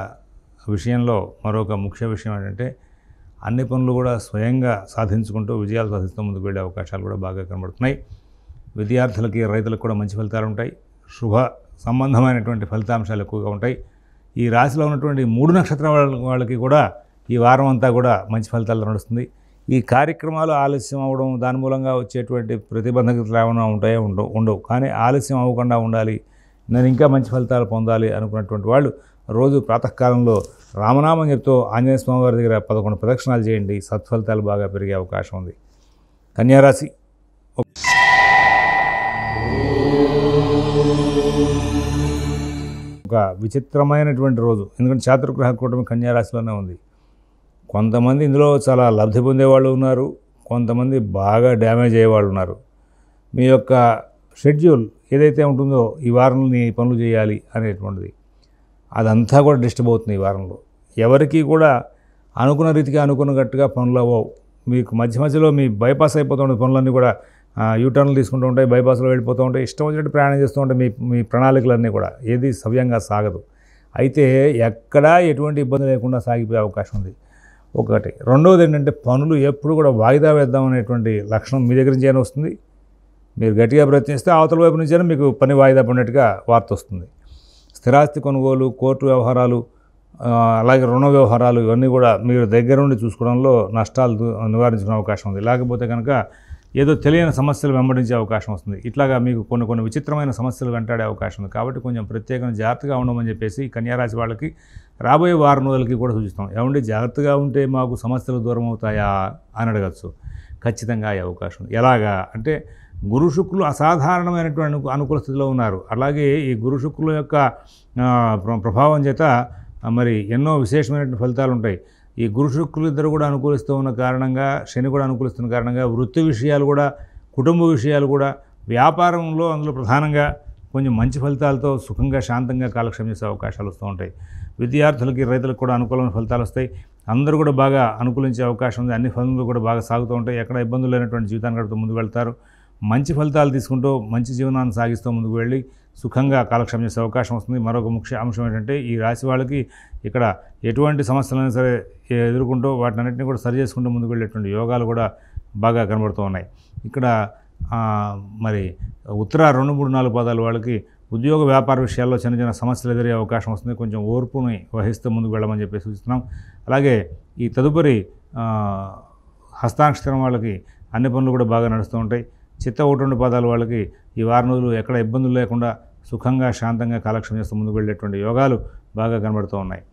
విషయంలో మరొక ముఖ్య విషయం ఏంటంటే అన్ని పనులు కూడా స్వయంగా సాధించుకుంటూ విజయాలు సాధిస్తూ ముందుకు వెళ్ళే అవకాశాలు కూడా బాగా కనబడుతున్నాయి. విద్యార్థులకి, రైతులకు కూడా మంచి ఫలితాలు ఉంటాయి. శుభ సంబంధమైనటువంటి ఫలితాంశాలు ఎక్కువగా ఉంటాయి. ఈ రాశిలో ఉన్నటువంటి 3 నక్షత్రాల వాళ్ళకి కూడా ఈ వారం అంతా కూడా మంచి ఫలితాలు నడుస్తుంది. ఈ కార్యక్రమాలు ఆలస్యం అవ్వడం, దాని మూలంగా వచ్చేటువంటి ప్రతిబంధకతలు ఏమైనా ఉంటాయో ఉండవు. కానీ ఆలస్యం అవ్వకుండా ఉండాలి, నేను ఇంకా మంచి ఫలితాలు పొందాలి అనుకున్నటువంటి వాళ్ళు రోజు ప్రాతకాలంలో రామనామం చెప్తూ ఆంజనేయ స్వామి వారి దగ్గర 11 ప్రదక్షిణాలు చేయండి. సత్ఫలితాలు బాగా పెరిగే అవకాశం ఉంది. కన్యారాశి ఒక విచిత్రమైనటువంటి రోజు. ఎందుకంటే చాతుర్గ్రహ కూటమి కన్యారాశిలోనే ఉంది. కొంతమంది ఇందులో చాలా లబ్ధి పొందేవాళ్ళు ఉన్నారు, కొంతమంది బాగా డ్యామేజ్ అయ్యేవాళ్ళు ఉన్నారు. మీ యొక్క షెడ్యూల్ ఏదైతే ఉంటుందో ఈ వారంలో ఈ పనులు చేయాలి అనేటువంటిది అదంతా కూడా డిస్టర్బ్ అవుతుంది. ఈ వారంలో ఎవరికి కూడా అనుకున్న రీతిగా అనుకున్నట్టుగా పనులు అవ్వవు. మీకు మధ్య మధ్యలో మీ బైపాస్ అయిపోతూ ఉంటుంది. పనులన్నీ కూడా యూటర్న్లు తీసుకుంటూ ఉంటాయి, బైపాస్లో వెళ్ళిపోతూ ఉంటాయి, ఇష్టం వచ్చినట్టు ప్రయాణం చేస్తూ ఉంటాయి. మీ ప్రణాళికలన్నీ కూడా ఏది సవ్యంగా సాగదు. అయితే ఎక్కడా ఎటువంటి ఇబ్బంది లేకుండా సాగిపోయే అవకాశం ఉంది. ఒకటి. రెండవది ఏంటంటే పనులు ఎప్పుడు కూడా వాయిదా వేద్దాం అనేటువంటి లక్షణం మీ దగ్గర నుంచి అయినా వస్తుంది. మీరు గట్టిగా ప్రయత్నిస్తే అవతల వైపు నుంచైనా మీకు పని వాయిదా పడినట్టుగా వార్త వస్తుంది. స్థిరాస్తి కొనుగోలు, కోర్టు వ్యవహారాలు, అలాగే రుణ వ్యవహారాలు ఇవన్నీ కూడా మీరు దగ్గర నుండి చూసుకోవడంలో నష్టాలు నివారించుకునే అవకాశం ఉంది. లేకపోతే కనుక ఏదో తెలియని సమస్యలు వెంబడించే అవకాశం వస్తుంది. ఇట్లాగా మీకు కొన్ని విచిత్రమైన సమస్యలు వెంటాడే అవకాశం ఉంది. కాబట్టి కొంచెం ప్రత్యేకంగా జాగ్రత్తగా ఉండమని చెప్పేసి కన్యారాశి వాళ్ళకి రాబోయే వారం రోజులకి కూడా సూచిస్తాం. ఏమంటే జాగ్రత్తగా ఉంటే మాకు సమస్యలు దూరం అవుతాయా అని అడగచ్చు. ఖచ్చితంగా అయ్యే అవకాశం ఉంది. ఎలాగా అంటే గురు శుక్రులు అసాధారణమైనటువంటి అనుకూల స్థితిలో ఉన్నారు. అలాగే ఈ గురు శుక్రుల యొక్క ప్రభావం చేత మరి ఎన్నో విశేషమైనటువంటి ఫలితాలు ఉంటాయి. ఈ గురు శుక్రులు ఇద్దరు కూడా అనుకూలిస్తూ ఉన్న కారణంగా, శని కూడా అనుకూలిస్తున్న కారణంగా వృత్తి విషయాలు కూడా, కుటుంబ విషయాలు కూడా, వ్యాపారంలో అందులో ప్రధానంగా కొంచెం మంచి ఫలితాలతో సుఖంగా శాంతంగా కాలక్షేపం చేసే అవకాశాలు వస్తూ ఉంటాయి. విద్యార్థులకి, రైతులకు కూడా అనుకూలమైన ఫలితాలు వస్తాయి. అందరూ కూడా బాగా అనుకూలించే అవకాశం ఉంది. అన్ని పనులు కూడా బాగా సాగుతూ ఉంటాయి. ఎక్కడ ఇబ్బందులు లేనటువంటి జీవితాన్ని గడుపుతూ ముందుకు వెళ్తారు. మంచి ఫలితాలు తీసుకుంటూ మంచి జీవనాన్ని సాగిస్తూ ముందుకు వెళ్ళి సుఖంగా కాలక్షేపం చేసే అవకాశం వస్తుంది. మరొక ముఖ్య అంశం ఏంటంటే ఈ రాశి వాళ్ళకి ఇక్కడ ఎటువంటి సమస్యలైనా సరే ఎదుర్కొంటూ వాటిని అన్నింటినీ కూడా సరి చేసుకుంటూ ముందుకు వెళ్ళేటువంటి యోగాలు కూడా బాగా కనబడుతూ ఉన్నాయి. ఇక్కడ మరి ఉత్తర 2, 3, 4 పాదాల వాళ్ళకి ఉద్యోగ వ్యాపార విషయాల్లో చిన్న చిన్న సమస్యలు ఎదురే అవకాశం వస్తుంది. కొంచెం ఓర్పుని వహిస్తూ ముందుకు వెళ్ళమని చెప్పి సూచిస్తున్నాం. అలాగే ఈ తదుపరి హస్తాక్షరం వాళ్ళకి అన్ని పనులు కూడా బాగా నడుస్తూ ఉంటాయి. చిత్త 1, 2 పాదాల వాళ్ళకి ఈ వారం రోజులు ఎక్కడ ఇబ్బందులు లేకుండా సుఖంగా శాంతంగా కాలక్షేపం చేస్తూ ముందుకు వెళ్ళేటువంటి యోగాలు బాగా కనబడుతూ ఉన్నాయి.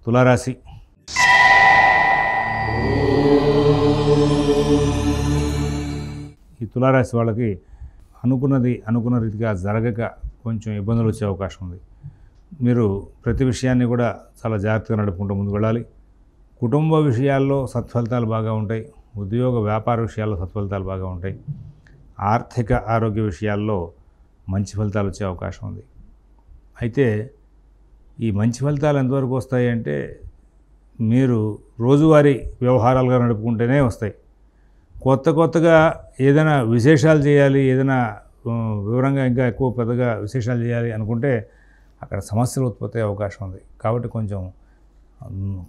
తులారాశి ఈ తులారాశి వాళ్ళకి అనుకున్న రీతిగా జరగక కొంచెం ఇబ్బందులు వచ్చే అవకాశం ఉంది. మీరు ప్రతి విషయాన్ని కూడా చాలా జాగ్రత్తగా నడుపుకుంటూ ముందుకు వెళ్ళాలి. కుటుంబ విషయాల్లో సత్ఫలితాలు బాగా ఉంటాయి. ఉద్యోగ వ్యాపార విషయాల్లో సత్ఫలితాలు బాగా ఉంటాయి. ఆర్థిక ఆరోగ్య విషయాల్లో మంచి ఫలితాలు వచ్చే అవకాశం ఉంది. అయితే ఈ మంచి ఫలితాలు ఎంతవరకు వస్తాయి అంటే మీరు రోజువారీ వ్యవహారాలుగా నడుపుకుంటేనే వస్తాయి. కొత్తగా ఏదైనా విశేషాలు చేయాలి, ఏదైనా వివరంగా ఇంకా ఎక్కువ పెద్దగా విశేషాలు చేయాలి అనుకుంటే అక్కడ సమస్యలు ఉత్పత్తి అయ్యే అవకాశం ఉంది. కాబట్టి కొంచెం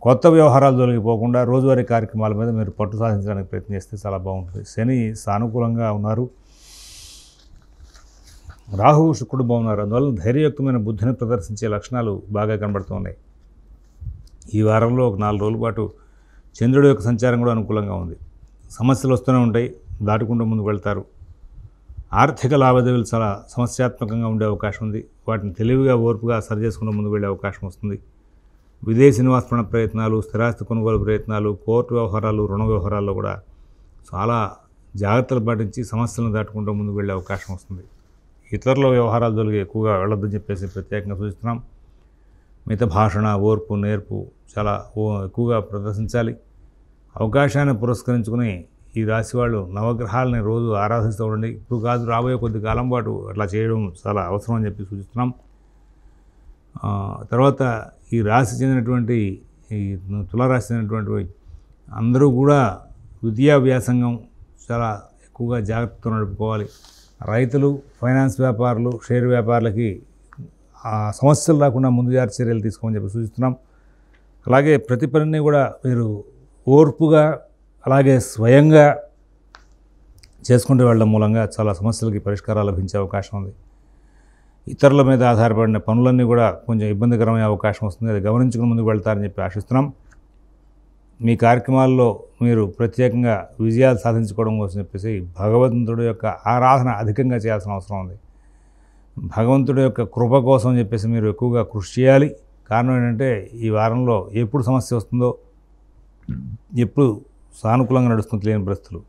కొత్త వ్యవహారాలు తొలగిపోకుండా రోజువారీ కార్యక్రమాల మీద మీరు పట్టు సాధించడానికి ప్రయత్నం చేస్తే చాలా బాగుంటుంది. శని సానుకూలంగా ఉన్నారు, రాహువు శుక్రుడు బాగున్నారు. అందువల్ల ధైర్యయుక్తమైన బుద్ధిని ప్రదర్శించే లక్షణాలు బాగా కనబడుతూ ఉన్నాయి. ఈ వారంలో ఒక 4 రోజుల పాటు చంద్రుడి యొక్క సంచారం కూడా అనుకూలంగా ఉంది. సమస్యలు వస్తూనే ఉంటాయి, దాటుకుంటూ ముందుకు వెళ్తారు. ఆర్థిక లావాదేవీలు చాలా సమస్యాత్మకంగా ఉండే అవకాశం ఉంది. వాటిని తెలివిగా, ఓర్పుగా సరి చేసుకుంటూ ముందుకు వెళ్ళే అవకాశం వస్తుంది. విదేశీ నివాస ప్రయత్నాలు, స్థిరాస్తి కొనుగోలు ప్రయత్నాలు, కోర్టు వ్యవహారాలు, రుణ వ్యవహారాల్లో కూడా చాలా జాగ్రత్తలు పాటించి సమస్యలను దాటుకుంటూ ముందుకు వెళ్ళే అవకాశం వస్తుంది. ఇతరుల వ్యవహారాలు జోలికి ఎక్కువగా వెళ్ళొద్దని చెప్పేసి ప్రత్యేకంగా సూచిస్తున్నాం. మిత భాషణ, ఓర్పు, నేర్పు చాలా ఎక్కువగా ప్రదర్శించాలి. అవకాశాన్ని పురస్కరించుకుని ఈ రాశి వాళ్ళు నవగ్రహాలని రోజు ఆరాధిస్తూ ఉండండి. ఇప్పుడు కాదు, రాబోయే కొద్ది కాలం పాటు అట్లా చేయడం చాలా అవసరం అని చెప్పి సూచిస్తున్నాం. తర్వాత ఈ రాశి చెందినటువంటి ఈ తులారాశి చెందినటువంటి అందరూ కూడా విద్యా వ్యాసంగం చాలా ఎక్కువగా జాగ్రత్తతో నడుపుకోవాలి. రైతులు, ఫైనాన్స్ వ్యాపారులు, షేర్ వ్యాపారులకి సమస్యలు రాకుండా ముందు జాగ్రత్త చర్యలు తీసుకోమని చెప్పి సూచిస్తున్నాం. అలాగే ప్రతి పనిని కూడా మీరు ఓర్పుగా అలాగే స్వయంగా చేసుకుంటూ వెళ్ళడం మూలంగా చాలా సమస్యలకి పరిష్కారాలు లభించే అవకాశం ఉంది. ఇతరుల మీద ఆధారపడిన పనులన్నీ కూడా కొంచెం ఇబ్బందికరమయ్యే అవకాశం వస్తుంది. అది గమనించుకుని ముందుకు వెళ్తారని చెప్పి ఆశిస్తున్నాం. మీ కార్యక్రమాల్లో మీరు ప్రత్యేకంగా విజయాలు సాధించుకోవడం కోసం చెప్పేసి భగవంతుడి యొక్క ఆరాధన అధికంగా చేయాల్సిన అవసరం ఉంది. భగవంతుడి యొక్క కృప కోసం చెప్పేసి మీరు ఎక్కువగా కృషి చేయాలి. కారణం ఏంటంటే ఈ వారంలో ఎప్పుడు సమస్య వస్తుందో, ఎప్పుడు సానుకూలంగా నడుస్తుంది తెలియని పరిస్థితులు.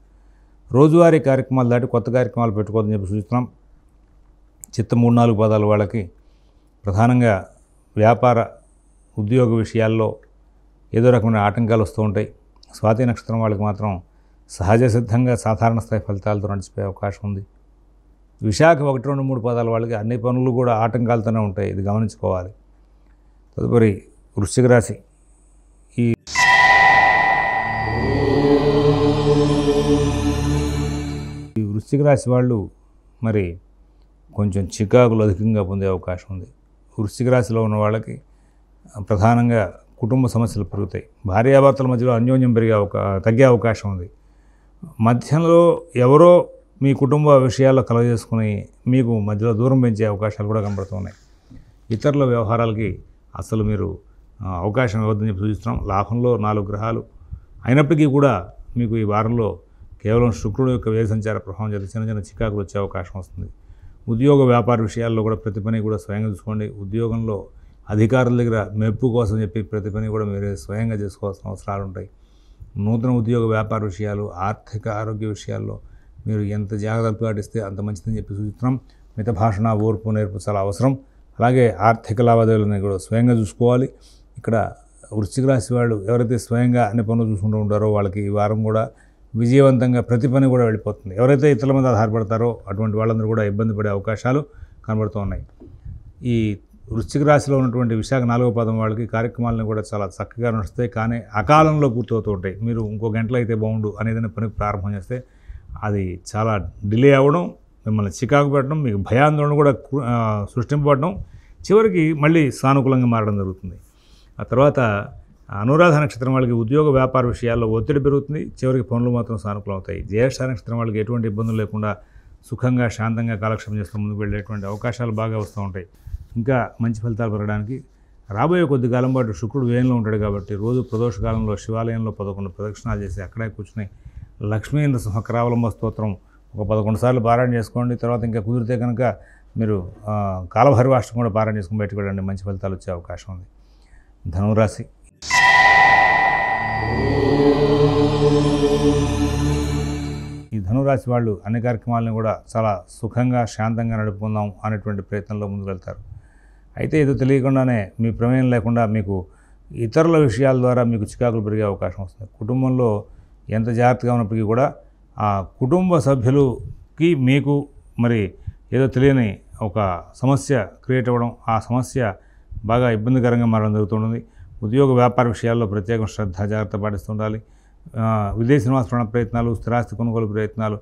రోజువారీ కార్యక్రమాలు దాటి కొత్త కార్యక్రమాలు పెట్టుకోవద్దని చెప్పి సూచిస్తున్నాం. చిత్త 3-4 పదాల వాళ్ళకి ప్రధానంగా వ్యాపార ఉద్యోగ విషయాల్లో ఏదో రకమైన ఆటంకాలు వస్తూ ఉంటాయి. స్వాతి నక్షత్రం వాళ్ళకి మాత్రం సహజ సిద్ధంగా సాధారణ స్థాయి ఫలితాలతో నడిచిపోయే అవకాశం ఉంది. విశాఖ 1-2-3 పదాల వాళ్ళకి అన్ని పనులు కూడా ఆటంకాలతోనే ఉంటాయి. ఇది గమనించుకోవాలి. తదుపరి వృశ్చిక రాశి. ఈ వృశ్చిక రాశి వాళ్ళు మరి కొంచెం చికాకులు అధికంగా పొందే అవకాశం ఉంది. వృశ్చిక రాశిలో ఉన్న వాళ్ళకి ప్రధానంగా కుటుంబ సమస్యలు పెరుగుతాయి. భార్యాభర్తల మధ్యలో అన్యోన్యం తగ్గే అవకాశం ఉంది. మధ్యలో ఎవరో మీ కుటుంబ విషయాల్లో కలగజేసుకుని మీకు మధ్యలో దూరం పెంచే అవకాశాలు కూడా కనబడుతున్నాయి. ఇతరుల వ్యవహారాలకి అసలు మీరు అవకాశం ఇవ్వద్దని చెప్పి సూచిస్తున్నాం. లాభంలో 4 గ్రహాలు అయినప్పటికీ కూడా మీకు ఈ వారంలో కేవలం శుక్రుడు యొక్క వ్యయ సంచార ప్రభావం చేత చిన్న చిన్న చికాకులు వచ్చే అవకాశం వస్తుంది. ఉద్యోగ వ్యాపార విషయాల్లో కూడా ప్రతి పని కూడా స్వయంగా చూసుకోండి. ఉద్యోగంలో అధికారుల దగ్గర మెప్పు కోసం చెప్పి ప్రతి పని కూడా మీరు స్వయంగా చేసుకోవాల్సిన అవసరాలు ఉంటాయి. నూతన ఉద్యోగ వ్యాపార విషయాలు, ఆర్థిక ఆరోగ్య విషయాల్లో మీరు ఎంత జాగ్రత్తలు పాటిస్తే అంత మంచిదని చెప్పి సూచిస్తున్నాం. మిత భాషణ, ఓర్పు, నేర్పు చాలా అవసరం. అలాగే ఆర్థిక లావాదేవీలను కూడా స్వయంగా చూసుకోవాలి. ఇక్కడ వృశ్చిక రాశి వాళ్ళు ఎవరైతే స్వయంగా అన్ని పనులు చూసుకుంటూ ఉంటారో వాళ్ళకి ఈ వారం కూడా విజయవంతంగా ప్రతి పని కూడా వెళ్ళిపోతుంది. ఎవరైతే ఇతరుల మీద ఆధారపడతారో అటువంటి వాళ్ళందరూ కూడా ఇబ్బంది పడే అవకాశాలు కనబడుతూ ఉన్నాయి. ఈ వృశ్చిక రాశిలో ఉన్నటువంటి విశాఖ 4వ పదం వాళ్ళకి కార్యక్రమాలను కూడా చాలా చక్కగా నడుస్తాయి. కానీ అకాలంలో పూర్తవుతూ ఉంటాయి. మీరు ఇంకో గంటలో అయితే బాగుండు అనేదైనా పని ప్రారంభం చేస్తే అది చాలా డిలే అవ్వడం, మిమ్మల్ని చికాకు పెట్టడం, మీకు భయాందోళన కూడా సృష్టింపబడడం, చివరికి మళ్ళీ సానుకూలంగా మారడం జరుగుతుంది. ఆ తర్వాత అనురాధ నక్షత్రం వాళ్ళకి ఉద్యోగ వ్యాపార విషయాల్లో ఒత్తిడి పెరుగుతుంది. చివరికి పనులు మాత్రం సానుకూలం అవుతాయి. జ్యేష్ఠ నక్షత్రం వాళ్ళకి ఎటువంటి ఇబ్బందులు లేకుండా సుఖంగా, శాంతంగా కాలక్షేపం చేస్తూ ముందుకు వెళ్ళేటువంటి అవకాశాలు బాగా వస్తూ ఉంటాయి. ఇంకా మంచి ఫలితాలు పెరగడానికి రాబోయే కొద్ది కాలం పాటు శుక్రుడు వ్యయంలో ఉంటాడు కాబట్టి రోజు ప్రదోషకాలంలో శివాలయంలో 11 ప్రదక్షిణాలు చేసి అక్కడే కూర్చుని లక్ష్మీ నరసింహ కరావలంబ స్తోత్రం ఒక 11 సార్లు పారాయణ చేసుకోండి. తర్వాత ఇంకా కుదిరితే కనుక మీరు కాలభైరవాష్టకం కూడా పారాయణ చేసుకుని బయటకు వెళ్ళండి. మంచి ఫలితాలు వచ్చే అవకాశం ఉంది. ధనురాశి. ఈ ధనురాశి వాళ్ళు అన్ని కార్యక్రమాలను కూడా చాలా సుఖంగా, శాంతంగా నడుపుకుందాం అనేటువంటి ప్రయత్నంలో ముందుకు వెళ్తారు. అయితే ఏదో తెలియకుండానే మీ ప్రమేయం లేకుండా మీకు ఇతరుల విషయాల ద్వారా మీకు చికాకులు పెరిగే అవకాశం వస్తుంది. కుటుంబంలో ఎంత జాగ్రత్తగా ఉన్నప్పటికీ కూడా ఆ కుటుంబ సభ్యులకి మీకు మరి ఏదో తెలియని ఒక సమస్య క్రియేట్ అవ్వడం, ఆ సమస్య బాగా ఇబ్బందికరంగా మారడం జరుగుతుంటుంది. ఉద్యోగ వ్యాపార విషయాల్లో ప్రత్యేక శ్రద్ధ, జాగ్రత్త పాటిస్తుండాలి. విదేశీ నివాస ప్రయత్నాలు, స్థిరాస్తి కొనుగోలు ప్రయత్నాలు,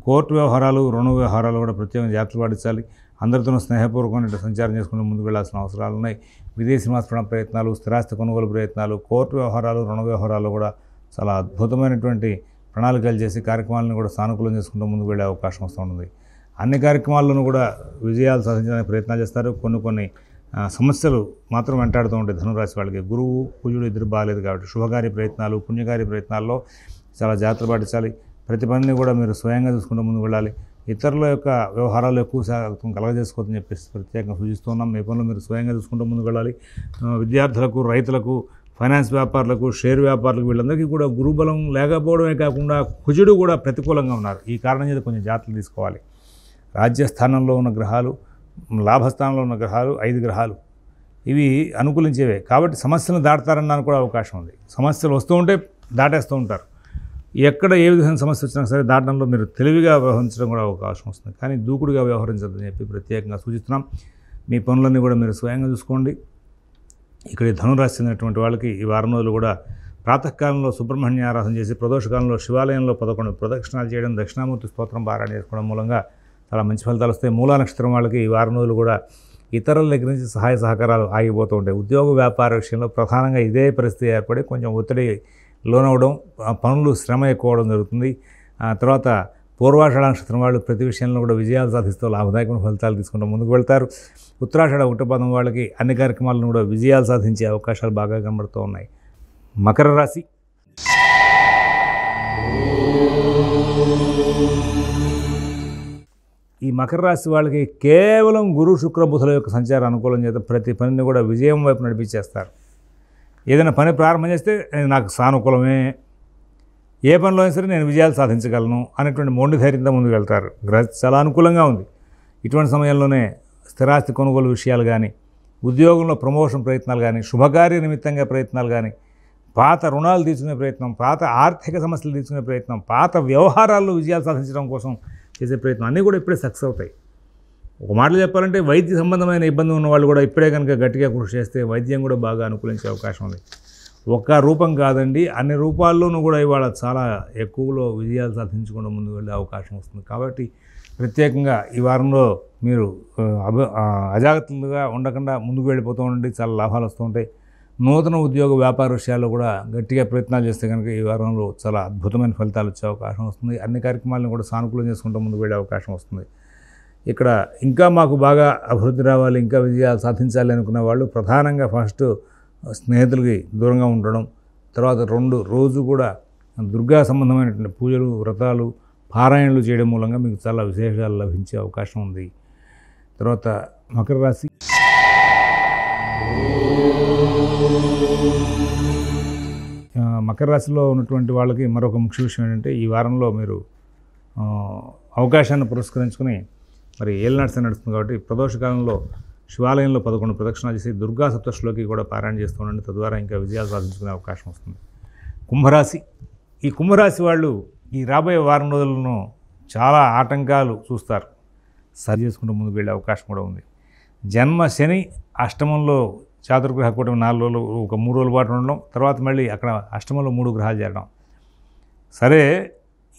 కోర్టు వ్యవహారాలు, రుణ వ్యవహారాలు కూడా ప్రత్యేకంగా జాగ్రత్తలు పాటించాలి. అందరితోనూ స్నేహపూర్వకంగా సంచారం చేసుకుని ముందుకు వెళ్లాల్సిన అవసరాలు ఉన్నాయి. విదేశీ నివాస ప్రయత్నాలు, స్థిరాస్తి కొనుగోలు ప్రయత్నాలు, కోర్టు వ్యవహారాలు, రుణ వ్యవహారాలు కూడా చాలా అద్భుతమైనటువంటి ప్రణాళికలు చేసి కార్యక్రమాలను కూడా సానుకూలం చేసుకుంటూ ముందుకు వెళ్ళే అవకాశం వస్తుంది. అన్ని కార్యక్రమాల్లోనూ కూడా విజయాలు సాధించడానికి ప్రయత్నాలు చేస్తారు. కొన్ని సమస్యలు మాత్రం వెంటాడుతూ ఉంటాయి ధనురాశి వాళ్ళకి. గురువు, కుజుడు ఇద్దరు బాగాలేదు కాబట్టి శుభకార్య ప్రయత్నాలు, పుణ్యకార్య ప్రయత్నాల్లో చాలా జాగ్రత్తలు పాటించాలి. ప్రతి పనిని కూడా మీరు స్వయంగా చూసుకుంటూ ముందుకు వెళ్ళాలి. ఇతరుల యొక్క వ్యవహారాలు ఎక్కువ శాతం కలగజేసుకోవద్దని చెప్పేసి ప్రత్యేకంగా సూచిస్తున్నాం. మీ పనులు మీరు స్వయంగా చూసుకుంటూ ముందుకు వెళ్ళాలి. విద్యార్థులకు, రైతులకు, ఫైనాన్స్ వ్యాపారులకు, షేర్ వ్యాపారులకు వీళ్ళందరికీ కూడా గురుబలం లేకపోవడమే కాకుండా కుజుడు కూడా ప్రతికూలంగా ఉన్నారు. ఈ కారణం చేత కొంచెం జాగ్రత్తలు తీసుకోవాలి. రాజ్యస్థానంలో ఉన్న గ్రహాలు, లాభస్థానంలో ఉన్న గ్రహాలు 5 గ్రహాలు ఇవి అనుకూలించేవే కాబట్టి సమస్యలను దాటుతారన్నాను కూడా అవకాశం ఉంది. సమస్యలు వస్తూ ఉంటే దాటేస్తూ ఉంటారు. ఎక్కడ ఏ విధమైన సమస్య వచ్చినా సరే దాటంలో మీరు తెలివిగా వ్యవహరించడం కూడా అవకాశం వస్తుంది. కానీ దూకుడుగా వ్యవహరించదని చెప్పి ప్రత్యేకంగా సూచిస్తున్నాం. మీ పనులన్నీ కూడా మీరు స్వయంగా చూసుకోండి. ఇక్కడ ఈ ధనురాశి చెందినటువంటి వాళ్ళకి ఈ వారం రోజులు కూడా ప్రాతకాలంలో సుబ్రహ్మణ్య ఆరాధన చేసి, ప్రదోషకాలంలో శివాలయంలో 11 ప్రదక్షిణాలు చేయడం, దక్షిణామూర్తి స్తోత్రం పారాయణ చేసుకోవడం మూలంగా చాలా మంచి ఫలితాలు వస్తాయి. మూలా నక్షత్రం వాళ్ళకి ఈ వారం రోజులు కూడా ఇతరుల దగ్గర నుంచి సహాయ సహకారాలు ఆగిపోతూ ఉంటాయి. ఉద్యోగ వ్యాపార విషయంలో ప్రధానంగా ఇదే పరిస్థితి ఏర్పడి కొంచెం ఒత్తిడి లోనవడం, పనులు శ్రమ ఎక్కువ అవడం జరుగుతుంది. తర్వాత పూర్వాషాఢ నక్షత్రం వాళ్ళు ప్రతి విషయంలో కూడా విజయాలు సాధిస్తూ లాభదాయకమైన ఫలితాలు తీసుకుంటూ ముందుకు వెళ్తారు. ఉత్తరాషాఢ ఉట్టపదం వాళ్ళకి అన్ని కార్యక్రమాలను కూడా విజయాలు సాధించే అవకాశాలు బాగా కనబడుతూ ఉన్నాయి. మకర రాశి. ఈ మకర రాశి వాళ్ళకి కేవలం గురు శుక్ర బుధుల యొక్క సంచారం అనుకూలం చేత ప్రతి పనిని కూడా విజయం వైపు నడిపించేస్తారు. ఏదైనా పని ప్రారంభం చేస్తే నాకు సానుకూలమే, ఏ పనిలో అయినా సరే నేను విజయాలు సాధించగలను అనేటువంటి మొండి ధైర్యంతో ముందుకు వెళ్తారు. గ్రహం చాలా అనుకూలంగా ఉంది. ఇటువంటి సమయంలోనే స్థిరాస్తి కొనుగోలు విషయాలు కానీ, ఉద్యోగంలో ప్రమోషన్ ప్రయత్నాలు కానీ, శుభకార్య నిమిత్తంగా ప్రయత్నాలు కానీ, పాత రుణాలు తీసుకునే ప్రయత్నం, పాత ఆర్థిక సమస్యలు తీసుకునే ప్రయత్నం, పాత వ్యవహారాల్లో విజయాలు సాధించడం కోసం చేసే ప్రయత్నం అన్నీ కూడా ఇప్పుడే సక్సెస్ అవుతాయి. ఒక మాటలు చెప్పాలంటే వైద్య సంబంధమైన ఇబ్బంది ఉన్న వాళ్ళు కూడా ఇప్పుడే కనుక గట్టిగా కృషి చేస్తే వైద్యం కూడా బాగా అనుకూలించే అవకాశం ఉంది. ఒక్క రూపం కాదండి, అన్ని రూపాల్లోనూ కూడా ఇవాళ చాలా ఎక్కువలో విజయాలు సాధించకుండా ముందుకు వెళ్ళే అవకాశం వస్తుంది. కాబట్టి ప్రత్యేకంగా ఈ వారంలో మీరు అజాగ్రత్తలుగా ఉండకుండా ముందుకు వెళ్ళిపోతూ ఉండండి, చాలా లాభాలు వస్తూ ఉంటాయి. నూతన ఉద్యోగ వ్యాపార విషయాల్లో కూడా గట్టిగా ప్రయత్నాలు చేస్తే కనుక ఈ వారంలో చాలా అద్భుతమైన ఫలితాలు వచ్చే అవకాశం వస్తుంది. అన్ని కార్యక్రమాలను కూడా సానుకూలం చేసుకుంటూ ముందుకు వెళ్ళే అవకాశం వస్తుంది. ఇక్కడ ఇంకా మాకు బాగా అభివృద్ధి రావాలి, ఇంకా విజయాలు సాధించాలి అనుకున్న వాళ్ళు ప్రధానంగా ఫస్ట్ స్నేహితులకి దూరంగా ఉండడం, తర్వాత రోజు కూడా దుర్గా సంబంధమైనటువంటి పూజలు, వ్రతాలు, పారాయణలు చేయడం మూలంగా మీకు చాలా విశేషాలు లభించే అవకాశం ఉంది. తర్వాత మకర రాశి. మకర రాశిలో ఉన్నటువంటి వాళ్ళకి మరొక ముఖ్య విషయం ఏంటంటే ఈ వారంలో మీరు అవకాశాన్ని పురస్కరించుకుని మరి ఏలినాటి నడుస్తుంది కాబట్టి ప్రదోషకాలంలో శివాలయంలో 11 ప్రదక్షిణాలు చేసి దుర్గా సప్తశతిలోకి కూడా పారాయణ చేస్తూ ఉండండి. తద్వారా ఇంకా విజయాలు సాధించుకునే అవకాశం వస్తుంది. కుంభరాశి. ఈ కుంభరాశి వాళ్ళు ఈ రాబోయే వారం రోజులను చాలా ఆటంకాలు చూస్తారు, సరి చేసుకుంటూ ముందుకు వెళ్ళే అవకాశం కూడా ఉంది. జన్మ శని అష్టమంలో చాతుర్గ్రహ కూటమి 4 రోజులు, ఒక 3 రోజుల పాటు ఉండడం, తర్వాత మళ్ళీ అక్కడ అష్టమంలో 3 గ్రహాలు చేరడం. సరే,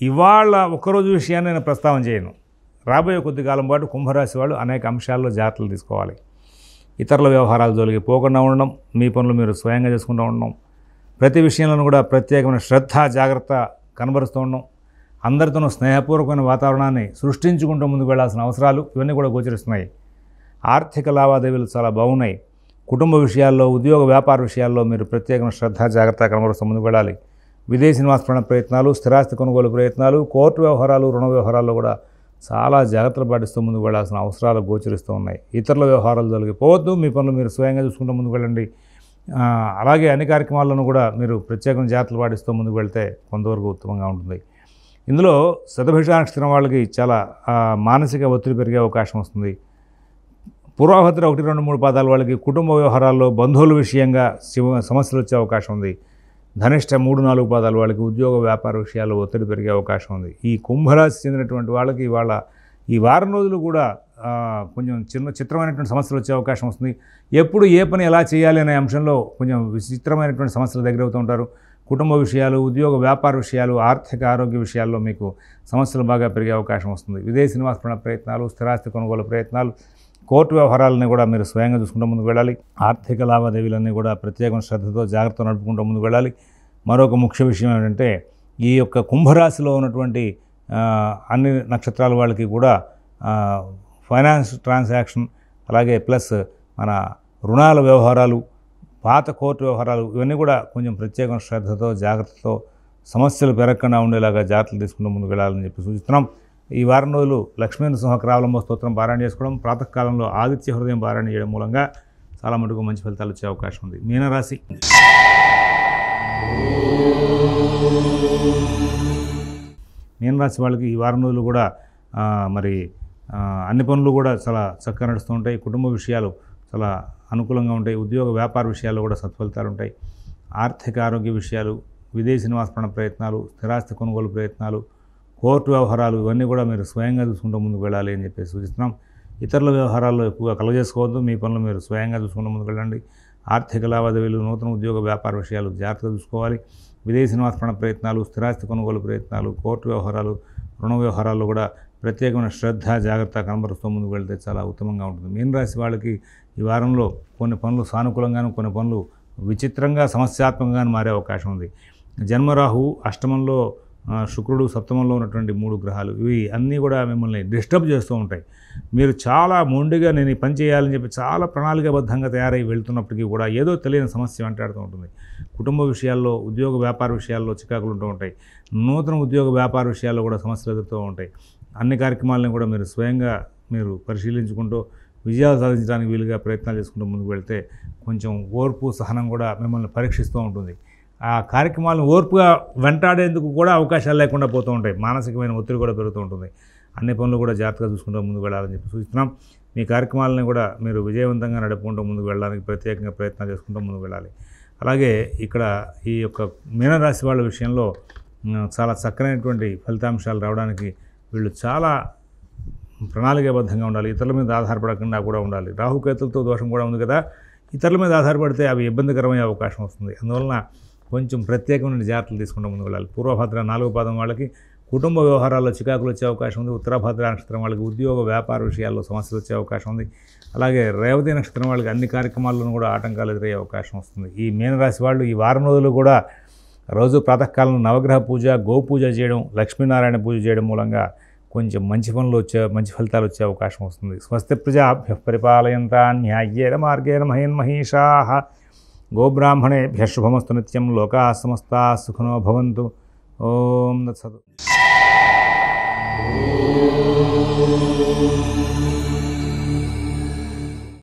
ఇవాళ ఒక్కరోజు విషయాన్ని నేను ప్రస్తావన చేయను. రాబోయే కొద్ది కాలం పాటు కుంభరాశి వాళ్ళు అనేక అంశాల్లో జాగ్రత్తలు తీసుకోవాలి. ఇతరుల వ్యవహారాలు జోలికి పోకుండా ఉండడం, మీ పనులు మీరు స్వయంగా చేసుకుంటూ ఉండడం, ప్రతి విషయంలోనూ కూడా ప్రత్యేకమైన శ్రద్ధ జాగ్రత్త కనబరుస్తూ ఉండడం, అందరితోనూ స్నేహపూర్వకమైన వాతావరణాన్ని సృష్టించుకుంటూ ముందుకు వెళ్లాల్సిన అవసరాలు ఇవన్నీ కూడా గోచరిస్తున్నాయి. ఆర్థిక లావాదేవీలు చాలా బాగున్నాయి. కుటుంబ విషయాల్లో, ఉద్యోగ వ్యాపార విషయాల్లో మీరు ప్రత్యేకమైన శ్రద్ధ జాగ్రత్త కనబరుస్తూ ముందుకు వెళ్ళాలి. విదేశీ నివాస ప్రయత్నాలు, స్థిరాస్తి కొనుగోలు ప్రయత్నాలు, కోర్టు వ్యవహారాలు, రుణ వ్యవహారాల్లో కూడా చాలా జాగ్రత్తలు పాటిస్తూ ముందుకు వెళ్లాల్సిన అవసరాలు గోచరిస్తూ ఉన్నాయి. ఇతరుల వ్యవహారాలు జరిగిపోవద్దు, మీ పనులు మీరు స్వయంగా చూసుకుంటూ ముందుకు వెళ్ళండి. అలాగే అన్ని కార్యక్రమాల్లోనూ కూడా మీరు ప్రత్యేకమైన జాగ్రత్తలు పాటిస్తూ ముందుకు వెళ్తే కొంతవరకు ఉత్తమంగా ఉంటుంది. ఇందులో శతభిష నక్షత్రం వాళ్ళకి చాలా మానసిక ఒత్తిడి పెరిగే అవకాశం వస్తుంది. పూర్వభద్ర 1, 2, 3 పాదాల వాళ్ళకి కుటుంబ వ్యవహారాల్లో బంధువుల విషయంగా సమస్యలు వచ్చే అవకాశం ఉంది. ధనిష్ట 3, 4 పాదాల వాళ్ళకి ఉద్యోగ వ్యాపార విషయాల్లో ఒత్తిడి పెరిగే అవకాశం ఉంది. ఈ కుంభరాశి చెందినటువంటి వాళ్ళకి ఇవాళ ఈ వారం రోజులు కూడా కొంచెం చిత్రమైనటువంటి సమస్యలు వచ్చే అవకాశం వస్తుంది. ఎప్పుడు ఏ పని ఎలా చేయాలి అనే అంశంలో కొంచెం విచిత్రమైనటువంటి సమస్యలు దగ్గర అవుతూ ఉంటారు. కుటుంబ విషయాలు, ఉద్యోగ వ్యాపార విషయాలు, ఆర్థిక ఆరోగ్య విషయాల్లో మీకు సమస్యలు బాగా పెరిగే అవకాశం వస్తుంది. విదేశీ నివాస ప్రయత్నాలు, స్థిరాస్తి కొనుగోలు ప్రయత్నాలు, కోర్టు వ్యవహారాలని కూడా మీరు స్వయంగా చూసుకుంటూ ముందుకు వెళ్ళాలి. ఆర్థిక లావాదేవీలన్నీ కూడా ప్రత్యేకమైన శ్రద్ధతో జాగ్రత్త నడుపుకుంటూ ముందుకు వెళ్ళాలి. మరొక ముఖ్య విషయం ఏంటంటే ఈ యొక్క కుంభరాశిలో ఉన్నటువంటి అన్ని నక్షత్రాల వాళ్ళకి కూడా ఫైనాన్స్ ట్రాన్సాక్షన్, అలాగే ప్లస్ మన రుణాల వ్యవహారాలు, పాత కోర్టు వ్యవహారాలు ఇవన్నీ కూడా కొంచెం ప్రత్యేకమైన శ్రద్ధతో జాగ్రత్తతో సమస్యలు పెరగకుండా ఉండేలాగా జాగ్రత్తలు తీసుకుంటూ ముందుకు వెళ్ళాలని చెప్పి సూచిస్తున్నాం. ఈ వారం రోజులు లక్ష్మీ నరసింహరావలంబ స్తోత్రం పారాయణ చేసుకోవడం, ప్రాతకాలంలో ఆదిత్య హృదయం పారాయణ చేయడం మూలంగా చాలా మటుకు మంచి ఫలితాలు వచ్చే అవకాశం ఉంది. మీనరాశి. మీనరాశి వాళ్ళకి ఈ వారం రోజులు కూడా మరి అన్ని పనులు కూడా చాలా చక్కగా నడుస్తూ ఉంటాయి. కుటుంబ విషయాలు చాలా అనుకూలంగా ఉంటాయి. ఉద్యోగ వ్యాపార విషయాల్లో కూడా సత్ఫలితాలు ఉంటాయి. ఆర్థిక ఆరోగ్య విషయాలు, విదేశీ నివాసపరణ ప్రయత్నాలు, స్థిరాస్తి కొనుగోలు ప్రయత్నాలు, కోర్టు వ్యవహారాలు ఇవన్నీ కూడా మీరు స్వయంగా చూసుకుంటూ ముందుకు వెళ్ళాలి అని చెప్పేసి సూచిస్తున్నాం. ఇతరుల వ్యవహారాల్లో ఎక్కువగా కలగజేసుకోవద్దు. మీ పనులు మీరు స్వయంగా చూసుకుంటూ ముందుకు వెళ్ళండి. ఆర్థిక లావాదేవీలు, నూతన ఉద్యోగ వ్యాపార విషయాలు జాగ్రత్తగా చూసుకోవాలి. విదేశీ నివాసపరణ ప్రయత్నాలు, స్థిరాస్తి కొనుగోలు ప్రయత్నాలు, కోర్టు వ్యవహారాలు, రుణ వ్యవహారాల్లో కూడా ప్రత్యేకమైన శ్రద్ధ, జాగ్రత్త కనబరుస్తూ ముందుకు వెళ్తే చాలా ఉత్తమంగా ఉంటుంది. మీన రాశి వాళ్ళకి ఈ వారంలో కొన్ని పనులు సానుకూలంగాను, కొన్ని పనులు విచిత్రంగా సమస్యాత్మకంగాను మారే అవకాశం ఉంది. జన్మరాహు, అష్టమంలో శుక్రుడు, సప్తమంలో ఉన్నటువంటి 3 గ్రహాలు ఇవి అన్నీ కూడా మిమ్మల్ని డిస్టర్బ్ చేస్తూ ఉంటాయి. మీరు చాలా మొండిగా నేను ఈ పని చేయాలని చెప్పి చాలా ప్రణాళికాబద్ధంగా తయారై వెళ్తున్నప్పటికీ కూడా ఏదో తెలియని సమస్య వెంటాడుతూ ఉంటుంది. కుటుంబ విషయాల్లో, ఉద్యోగ వ్యాపార విషయాల్లో చికాకులు ఉంటూ ఉంటాయి. నూతన ఉద్యోగ వ్యాపార విషయాల్లో కూడా సమస్యలు ఎదురుతూ ఉంటాయి. అన్ని కార్యక్రమాలను కూడా మీరు స్వయంగా పరిశీలించుకుంటూ విజయాలు సాధించడానికి వీలుగా ప్రయత్నాలు చేసుకుంటూ ముందుకు వెళ్తే కొంచెం ఓర్పు, సహనం కూడా మిమ్మల్ని పరీక్షిస్తూ ఉంటుంది. ఆ కార్యక్రమాలను ఓర్పుగా వెంటాడేందుకు కూడా అవకాశాలు లేకుండా పోతూ ఉంటాయి. మానసికమైన ఒత్తిడి కూడా పెరుగుతూ ఉంటుంది. అన్ని పనులు కూడా జాగ్రత్తగా చూసుకుంటూ ముందుకు వెళ్ళాలని చెప్పి సూచిస్తున్నాం. మీ కార్యక్రమాలను కూడా మీరు విజయవంతంగా నడుపుకుంటూ ముందుకు వెళ్ళడానికి ప్రత్యేకంగా ప్రయత్నాలు చేసుకుంటూ ముందుకు వెళ్ళాలి. అలాగే ఇక్కడ ఈ యొక్క మీనరాశి వాళ్ళ విషయంలో చాలా చక్కనైనటువంటి ఫలితాంశాలు రావడానికి వీళ్ళు చాలా ప్రణాళికాబద్ధంగా ఉండాలి. ఇతరుల మీద ఆధారపడకుండా కూడా ఉండాలి. రాహుకేతులతో దోషం కూడా ఉంది కదా, ఇతరుల మీద ఆధారపడితే అవి ఇబ్బందికరమయ్యే అవకాశం వస్తుంది. అందువలన కొంచెం ప్రత్యేకమైన జాగ్రత్తలు తీసుకుంటూ ముందుకు వెళ్ళాలి. పూర్వభద్ర 4వ పాదం వాళ్ళకి కుటుంబ వ్యవహారాల్లో చికాకులు వచ్చే అవకాశం ఉంది. ఉత్తరాభద్ర నక్షత్రం వాళ్ళకి ఉద్యోగ వ్యాపార విషయాల్లో సమస్యలు వచ్చే అవకాశం ఉంది. అలాగే రేవతి నక్షత్రం వాళ్ళకి అన్ని కార్యక్రమాల్లోనూ కూడా ఆటంకాలు ఎదురయ్యే అవకాశం వస్తుంది. ఈ మీనరాశి వాళ్ళు ఈ వారం రోజులు కూడా రోజు ప్రాతకాలం నవగ్రహ పూజ, గోపూజ చేయడం, లక్ష్మీనారాయణ పూజ చేయడం మూలంగా కొంచెం మంచి ఫలితాలు వచ్చే అవకాశం వస్తుంది. స్వస్తి ప్రజాభ్యః పరిపాలయంతాం న్యాయ్యేన మార్గేణ మహీన్మహీషాః గోబ్రాహ్మణేభ్యః శుభమస్తు నిత్యం. లోకాః సమస్తాః సుఖినో భవంతు. ఓం తత్సత్.